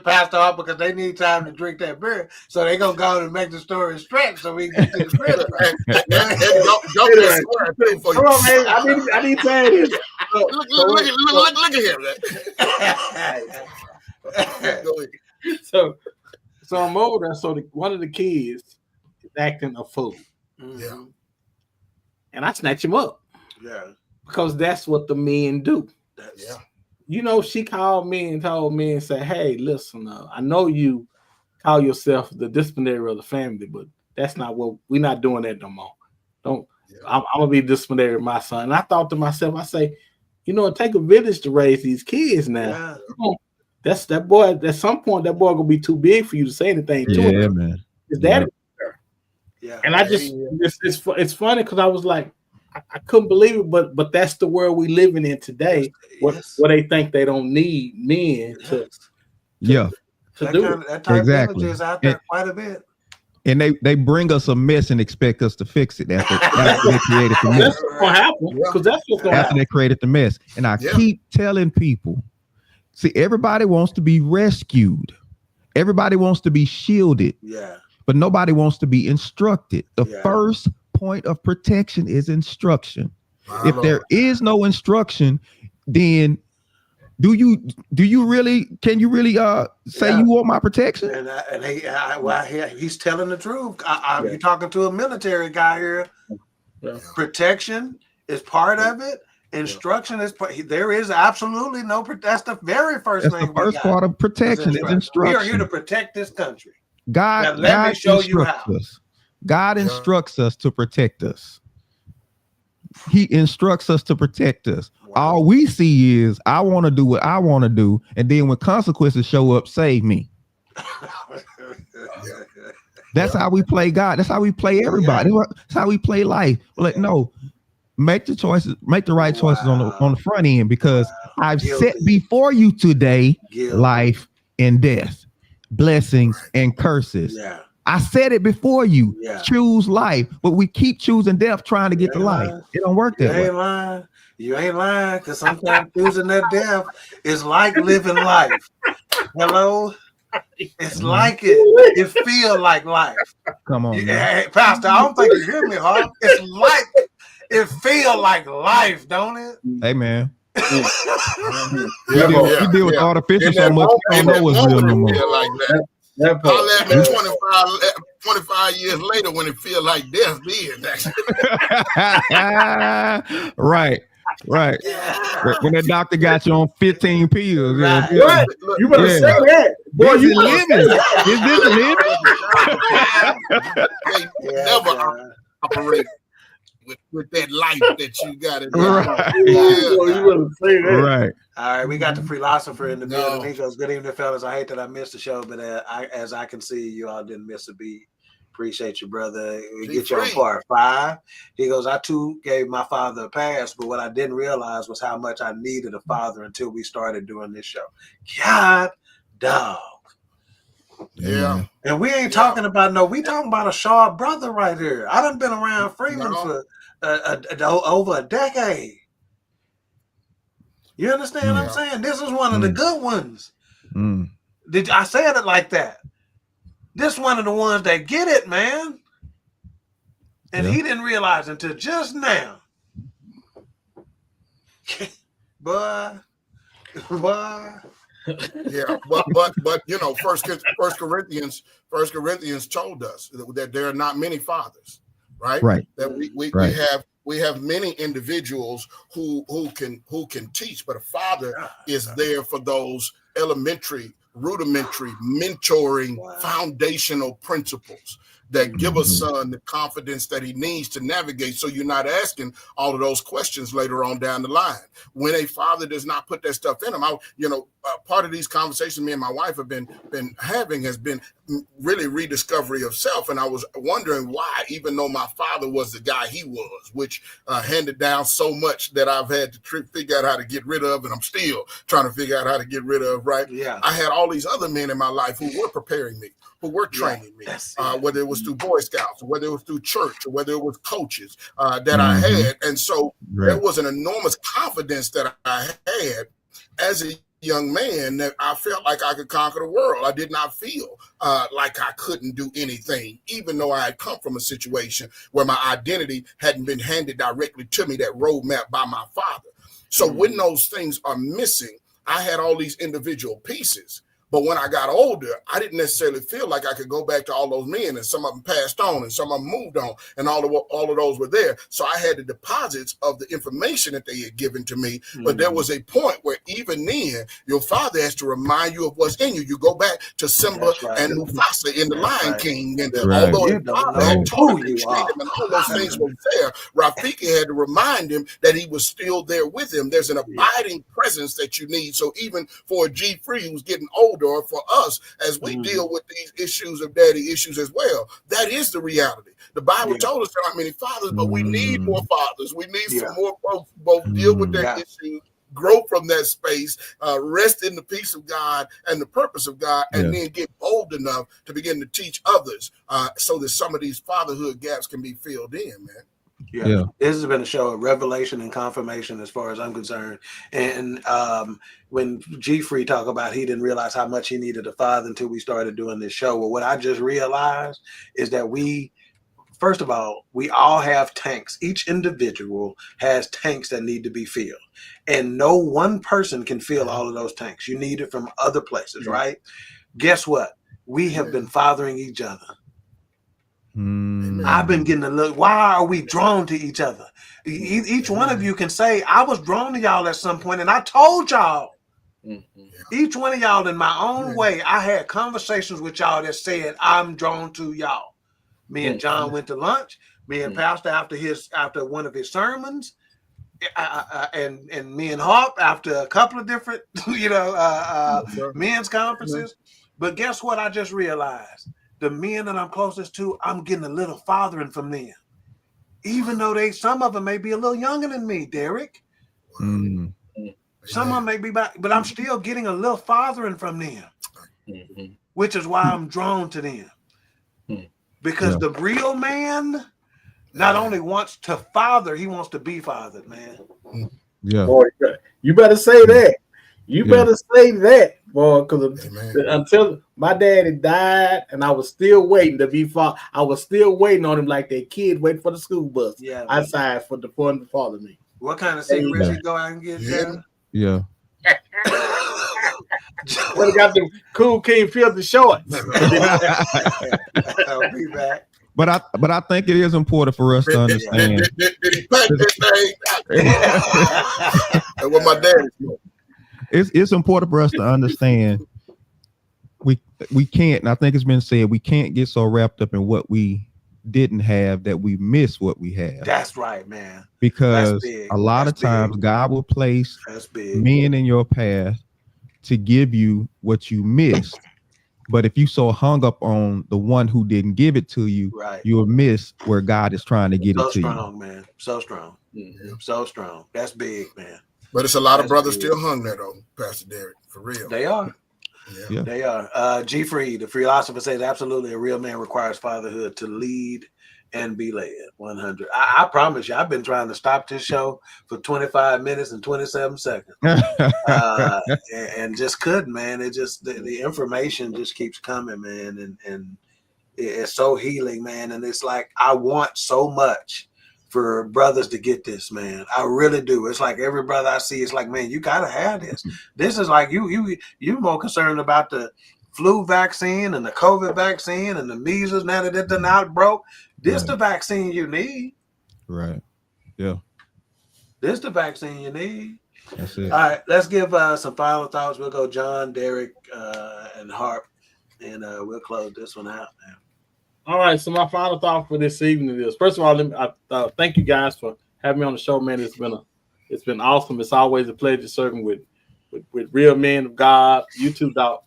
Pastor off because they need time to drink that beer, so they gonna go and make the story stretch so we can get to the beer. Come on, man. I need to say this. Look at him. So I'm over there. So one of the kids is acting a fool. Yeah. And I snatch him up. Yeah. Because that's what the men do. She called me and told me and said, hey, listen, I know you call yourself the disciplinary of the family, but that's not what we're not doing that no more. I'm gonna be disciplinary of my son. And I thought to myself, I say, it take a village to raise these kids now. Yeah. That's that boy. At some point, that boy gonna be too big for you to say anything to him. Yeah, man. His daddy. Yeah. And I just it's funny because I was like, I couldn't believe it, but that's the world we living in today. Where they think they don't need men to do it. That type of image is out there quite a bit. And they bring us a mess and expect us to fix it after they created the mess. That's what's gonna happen because that's what's gonna happen. After they created the mess. And I keep telling people, see, everybody wants to be rescued. Everybody wants to be shielded. Yeah. But nobody wants to be instructed. The first point of protection is instruction. If there is no instruction, then can you really say you want my protection? He's telling the truth. You're talking to a military guy here. Yeah. Protection is part of it. Instruction is part. There is absolutely no. That's the very first thing. The first part of protection is instruction. We are here to protect this country. God me show you how. God instructs us to protect us. He instructs us to protect us. Wow. All we see is I want to do what I want to do, and then when consequences show up, save me. That's how we play God. That's how we play everybody. That's how we play life. Like, no, make the choices, make the right choices on the front end, because I've Guilty. set before you today Guilty. life and death, blessings and curses. Yeah. I said it before you. Yeah. Choose life, but we keep choosing death, trying to get to life. It don't work that way. Lying. You ain't lying, because sometimes choosing that death is like living life. Hello? It's like it feel like life. Come on, Hey, Pastor, I don't think you hear me, huh? It's like it feel like life, don't it? Hey, man. Yeah, You deal with artificial so much, you don't know what's real no more. Like that. I'll let me 25 years later when it feel like death then. Right. When that doctor got you on 15 pills. Right. Right. You better say that. Boy, you living. Is this living? They never operate with that life that you got in there. Right. you better say that. Right. All right, we got the philosopher in the building. He goes, "Good evening, fellas. I hate that I missed the show, but as I can see, you all didn't miss a beat. Appreciate you, brother. We get you on part 5." He goes, "I too gave my father a pass, but what I didn't realize was how much I needed a father until we started doing this show." God, dog. Yeah. And we ain't talking about we talking about a sharp brother right here. I done been around Freeman for over a decade. You understand what I'm saying? This is one of the good ones. I said it like that. This one of the ones that get it, man. And he didn't realize until just now. Boy. Yeah, but you know, First Corinthians told us that there are not many fathers, right? Right. That we have many individuals who can teach, but a father is there for those elementary, rudimentary, mentoring, foundational principles that give a son the confidence that he needs to navigate, so you're not asking all of those questions later on down the line. When a father does not put that stuff in him, part of these conversations me and my wife have been having has been really rediscovery of self. And I was wondering why, even though my father was the guy he was, which handed down so much that I've had to figure out how to get rid of, and I'm still trying to figure out how to get rid of, right? Yeah. I had all these other men in my life who were preparing me, who were training me, whether it was through Boy Scouts, or whether it was through church, or whether it was coaches that I had. And so there was an enormous confidence that I had as a young man that I felt like I could conquer the world. I did not feel like I couldn't do anything, even though I had come from a situation where my identity hadn't been handed directly to me, that roadmap by my father. So when those things are missing, I had all these individual pieces. But when I got older, I didn't necessarily feel like I could go back to all those men, and some of them passed on and some of them moved on, and all of those were there. So I had the deposits of the information that they had given to me. But there was a point where even then, your father has to remind you of what's in you. You go back to Simba and Mufasa in The Lion King, and although his father had told him and all those things were there, Rafiki had to remind him that he was still there with him. There's an abiding presence that you need. So even for a G3 who's getting older, or for us as we deal with these issues of daddy issues as well, that is the reality. The Bible told us there aren't many fathers, but we need more fathers. We need some more folks both deal with that issue, grow from that space, rest in the peace of God and the purpose of God, and then get bold enough to begin to teach others so that some of these fatherhood gaps can be filled in, man. Yeah. This has been a show of revelation and confirmation as far as I'm concerned. And when G3 talked about he didn't realize how much he needed a father until we started doing this show. Well, what I just realized is that first of all, we all have tanks. Each individual has tanks that need to be filled. And no one person can fill all of those tanks. You need it from other places, right? Guess what? We have been fathering each other. I've been getting a look. Why are we drawn to each other? Each one of you can say, I was drawn to y'all at some point, and I told y'all. Each one of y'all in my own way, I had conversations with y'all that said, I'm drawn to y'all. Me and John went to lunch. Me and Pastor after one of his sermons, and me and Harp after a couple of different, men's conferences. But guess what? I just realized. The men that I'm closest to, I'm getting a little fathering from them. even though some of them may be a little younger than me, Derek. Mm. Some of them may be back, but I'm still getting a little fathering from them, which is why I'm drawn to them. Because the real man not only wants to father, he wants to be fathered, man. Yeah. Boy, you better say that. You better say that, boy, because until my daddy died and I was still waiting to be fathered, I was still waiting on him like that kid waiting for the school bus outside for the fun to father me. What kind of cigarettes you go out and get, John? Yeah. But I got the Cool King filthy shorts. I'll be back. But I think it is important for us to understand. Did he pack that thing? That's what my dad is. It's important for us to understand we can't, and I think it's been said, we can't get so wrapped up in what we didn't have that we miss what we have. That's right, man. Because a lot of times God will place men in your path to give you what you missed. But if you so hung up on the one who didn't give it to you, you will miss where God is trying to get it to you. So strong, man. So strong. So strong. That's big, man. But it's a lot of brothers still hung there, though, Pastor Derek, for real. They are. Yeah. They are. G. Free, the philosopher, says absolutely a real man requires fatherhood to lead and be led. 100. I promise you, I've been trying to stop this show for 25 minutes and 27 seconds. And just couldn't, man. It just the information just keeps coming, man. And it's so healing, man. And it's like I want so much for brothers to get this, man. I really do. It's like every brother I see, it's like, man, you gotta have this. This is like you're more concerned about the flu vaccine and the COVID vaccine and the measles now that it's an outbreak. This the vaccine you need. Right. Yeah. This the vaccine you need. That's it. All right, let's give some final thoughts. We'll go John, Derek, and Harp, and we'll close this one out, man. All right, so my final thought for this evening is, first of all, thank you guys for having me on the show, man. It's been awesome. It's always a pleasure serving with real men of God. You too, Doc.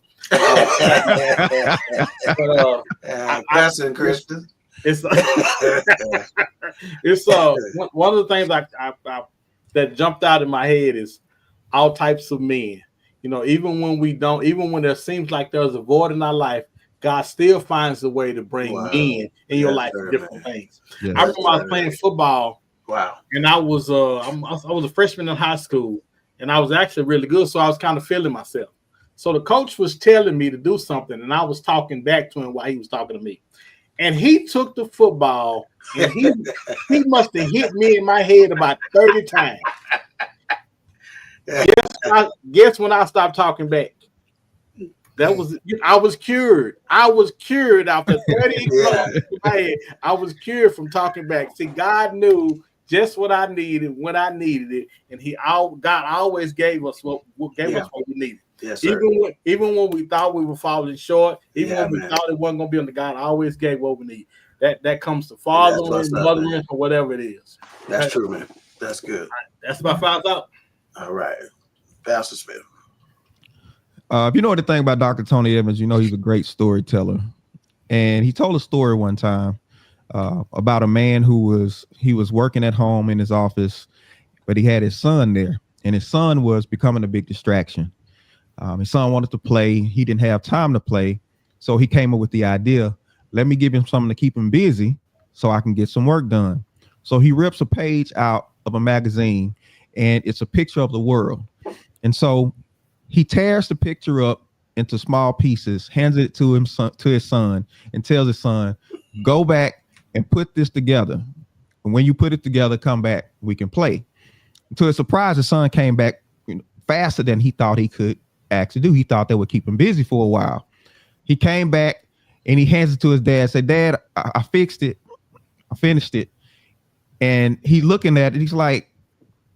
Pastor and Christian. It's one of the things I that jumped out in my head is all types of men. You know, even when there seems like there's a void in our life, God still finds a way to bring men in your life for different things. Yes. I remember I was playing football. Wow. And I was a freshman in high school, and I was actually really good, so I was kind of feeling myself. So the coach was telling me to do something, and I was talking back to him while he was talking to me. And he took the football, and he must have hit me in my head about 30 times. Guess when I stopped talking back? I was cured. I was cured after 30 years. I was cured from talking back. See, God knew just what I needed when I needed it, and God always gave us what we needed. Yes, even when we thought we were falling short, when we thought it wasn't going to be on the God always gave what we need. That comes to fathering, mothering, or whatever it is. That's true, man. That's good. Right, that's my final thought. All right, Pastor Smith. If you know the thing about Dr. Tony Evans, you know he's a great storyteller. And he told a story one time about a man who was working at home in his office, but he had his son there, and his son was becoming a big distraction. His son wanted to play. He didn't have time to play. So he came up with the idea, let me give him something to keep him busy so I can get some work done. So he rips a page out of a magazine, and it's a picture of the world. And so he tears the picture up into small pieces, hands it to his son, and tells his son, go back and put this together. And when you put it together, come back, we can play. To his surprise, his son came back faster than he thought he could actually do. He thought that would keep him busy for a while. He came back and he hands it to his dad, said, Dad, I fixed it. I finished it. And he looking at it, he's like,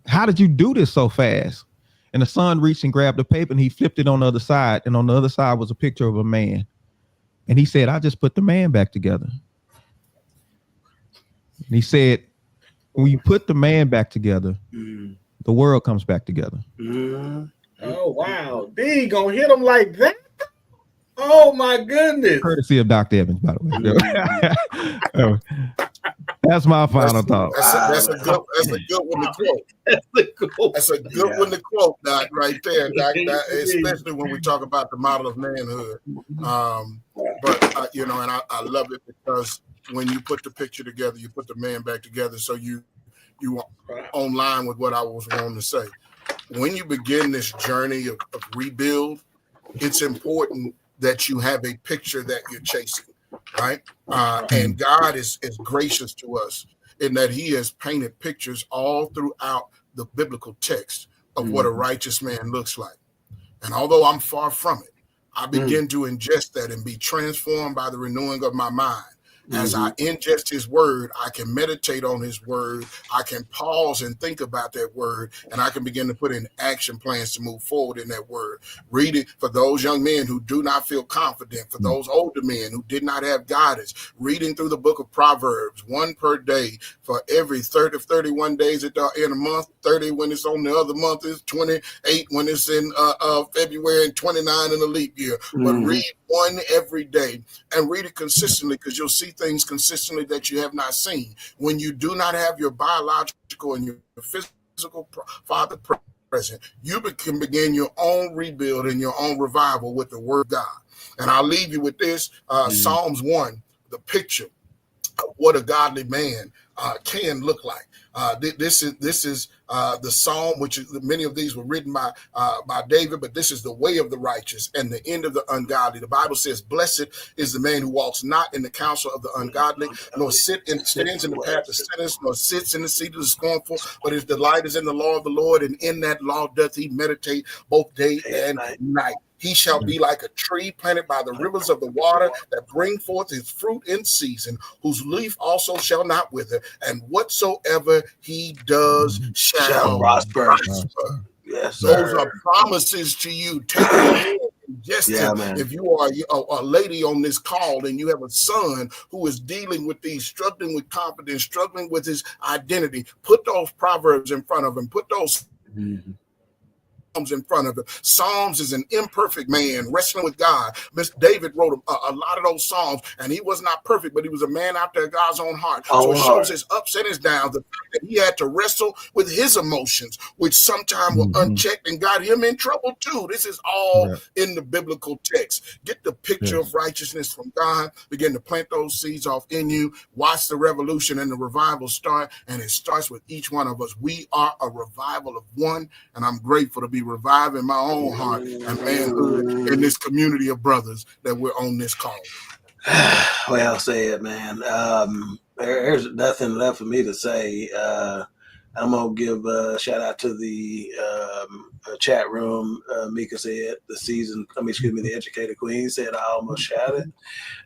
how did you do this so fast? And the son reached and grabbed the paper and he flipped it on the other side. And on the other side was a picture of a man. And he said, I just put the man back together. And he said, when you put the man back together, the world comes back together. Oh, wow. They ain't gonna hit him like that. Oh my goodness! Courtesy of Dr. Evans, by the way. That's my final thought. That's a good one to quote. That's a good one to quote, Doc, right there, Doc, especially when we talk about the model of manhood. But you know, and I love it because when you put the picture together, you put the man back together. So you online with what I was wanting to say. When you begin this journey of rebuild, it's important that you have a picture that you're chasing, right? And God is gracious to us in that he has painted pictures all throughout the biblical text of what a righteous man looks like. And although I'm far from it, I begin to ingest that and be transformed by the renewing of my mind. As I ingest his word, I can meditate on his word. I can pause and think about that word, and I can begin to put in action plans to move forward in that word. Read it for those young men who do not feel confident, for those older men who did not have guidance. Reading through the book of Proverbs, 1 per day for every 31 days in a month, 30 when it's on the other month, is 28 when it's in February, and 29 in a leap year. But read one every day and read it consistently, because you'll see things consistently that you have not seen. When you do not have your biological and your physical father present, you can begin your own rebuild and your own revival with the word of God. And I'll leave you with this, Psalms 1, the picture of what a godly man can look like. This is the psalm, which is, many of these were written by David, but this is the way of the righteous and the end of the ungodly. The Bible says, "Blessed is the man who walks not in the counsel of the ungodly, nor stands in the path of sinners, nor sits in the seat of the scornful. But his delight is in the law of the Lord, and in that law doth he meditate both day and night. He shall be like a tree planted by the rivers of the water, that bring forth his fruit in season, whose leaf also shall not wither, and whatsoever he does shall prosper." Yes, sir. Those are promises to you. Take them in. Just if you are a lady on this call and you have a son who is dealing with these, struggling with confidence, struggling with his identity, put those proverbs in front of him. Put those in front of it. Psalms is an imperfect man wrestling with God. Miss David wrote a lot of those Psalms, and he was not perfect, but he was a man after God's own heart. So it shows his ups and his downs, the fact that he had to wrestle with his emotions, which sometimes were unchecked and got him in trouble too. This is all in the biblical text. Get the picture of righteousness from God, begin to plant those seeds off in you, watch the revolution and the revival start, and it starts with each one of us. We are a revival of one, and I'm grateful to be reviving my own heart and manhood in this community of brothers that we're on this call. Well said, man. There's nothing left for me to say. I'm gonna give a shout out to the chat room. Mika said the educated queen said I almost shouted.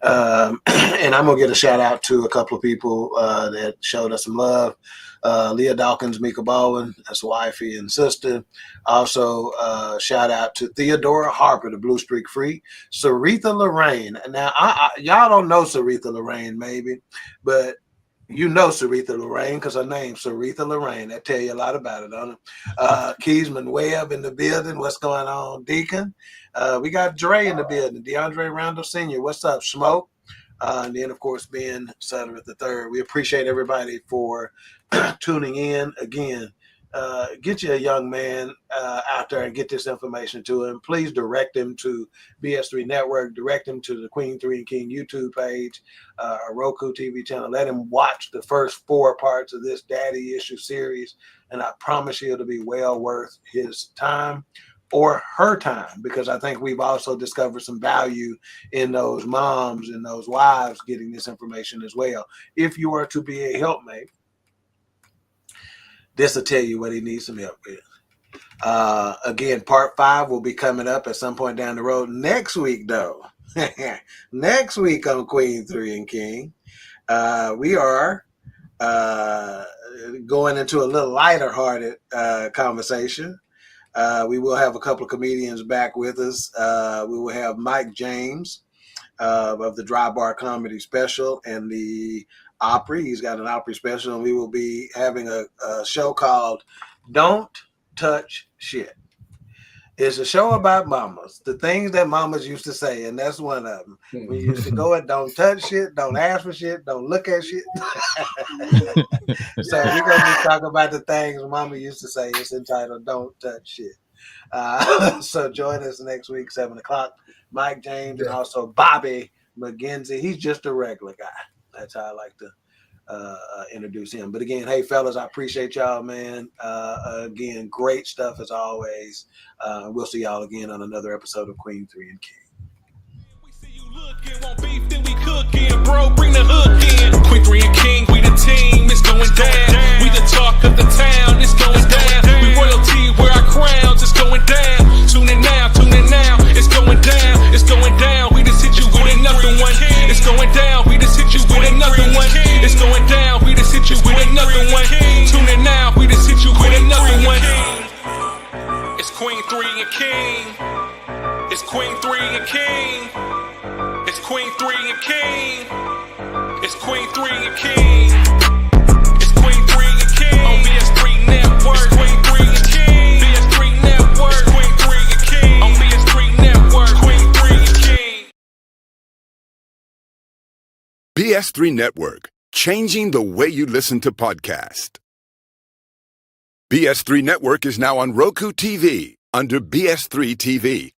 And I'm gonna get a shout out to a couple of people that showed us some love. Leah Dawkins, Mika Baldwin, that's wifey and sister. Also, shout out to Theodora Harper, the Blue Streak Free. Saritha Lorraine. Now, y'all don't know Saritha Lorraine, maybe, but you know Saritha Lorraine because her name's Saritha Lorraine. That tell you a lot about it, don't it? Keysman Webb in the building. What's going on, Deacon? We got Dre in the building. DeAndre Randall Sr. What's up, Smoke? And then, of course, Ben Sutter III. We appreciate everybody for tuning in. Again, get you a young man out there and get this information to him. Please direct him to BS3 Network. Direct him to the Queen3 King YouTube page, Roku TV channel. Let him watch the first 4 parts of this Daddy Issue series. And I promise you it'll be well worth his time or her time, because I think we've also discovered some value in those moms and those wives getting this information as well. If you are to be a helpmate, this will tell you what he needs some help with. Again, part 5 will be coming up at some point down the road next week, though. Next week on Queen3 King, we are going into a little lighter-hearted conversation. We will have a couple of comedians back with us. We will have Mike James of the Dry Bar Comedy Special and the Opry. He's got an Opry special, and we will be having a show called Don't Touch Shit. It's a show about mamas, the things that mamas used to say, and that's one of them. We used to go and don't touch shit, don't ask for shit, don't look at shit. So we're gonna be talking about the things mama used to say. It's entitled "Don't Touch Shit." So join us next week, 7:00. Mike James and also Bobby McGinty. He's just a regular guy. That's how I like to introduce him. But again, hey fellas, I appreciate y'all, man. Again, great stuff as always. We'll see y'all again on another episode of Queen 3 and King. We see you looking, want beef, then we cooking, bro. Bring the hook in. Queen 3 and King, we the team. It's going down. We the talk of the town. It's going down. We royalty, wear our crowns. It's going down. Tune in now, tune in now. It's going down. It's going down. We just hit you with another one. It's going down. We just hit you with another one. It's going down. We just hit you with another one. Tune in now. We just hit you with another one. It's Queen 3 and King. It's Queen 3 and King. It's Queen 3 and King. It's Queen 3 and King. It's Queen 3 and King. On BS3 Network. It's Queen 3 and King. BS3 Network. It's Queen 3 and King. On BS3 Network. Queen 3 and King. BS3 Network, changing the way you listen to podcasts. BS3 Network is now on Roku TV under BS3 TV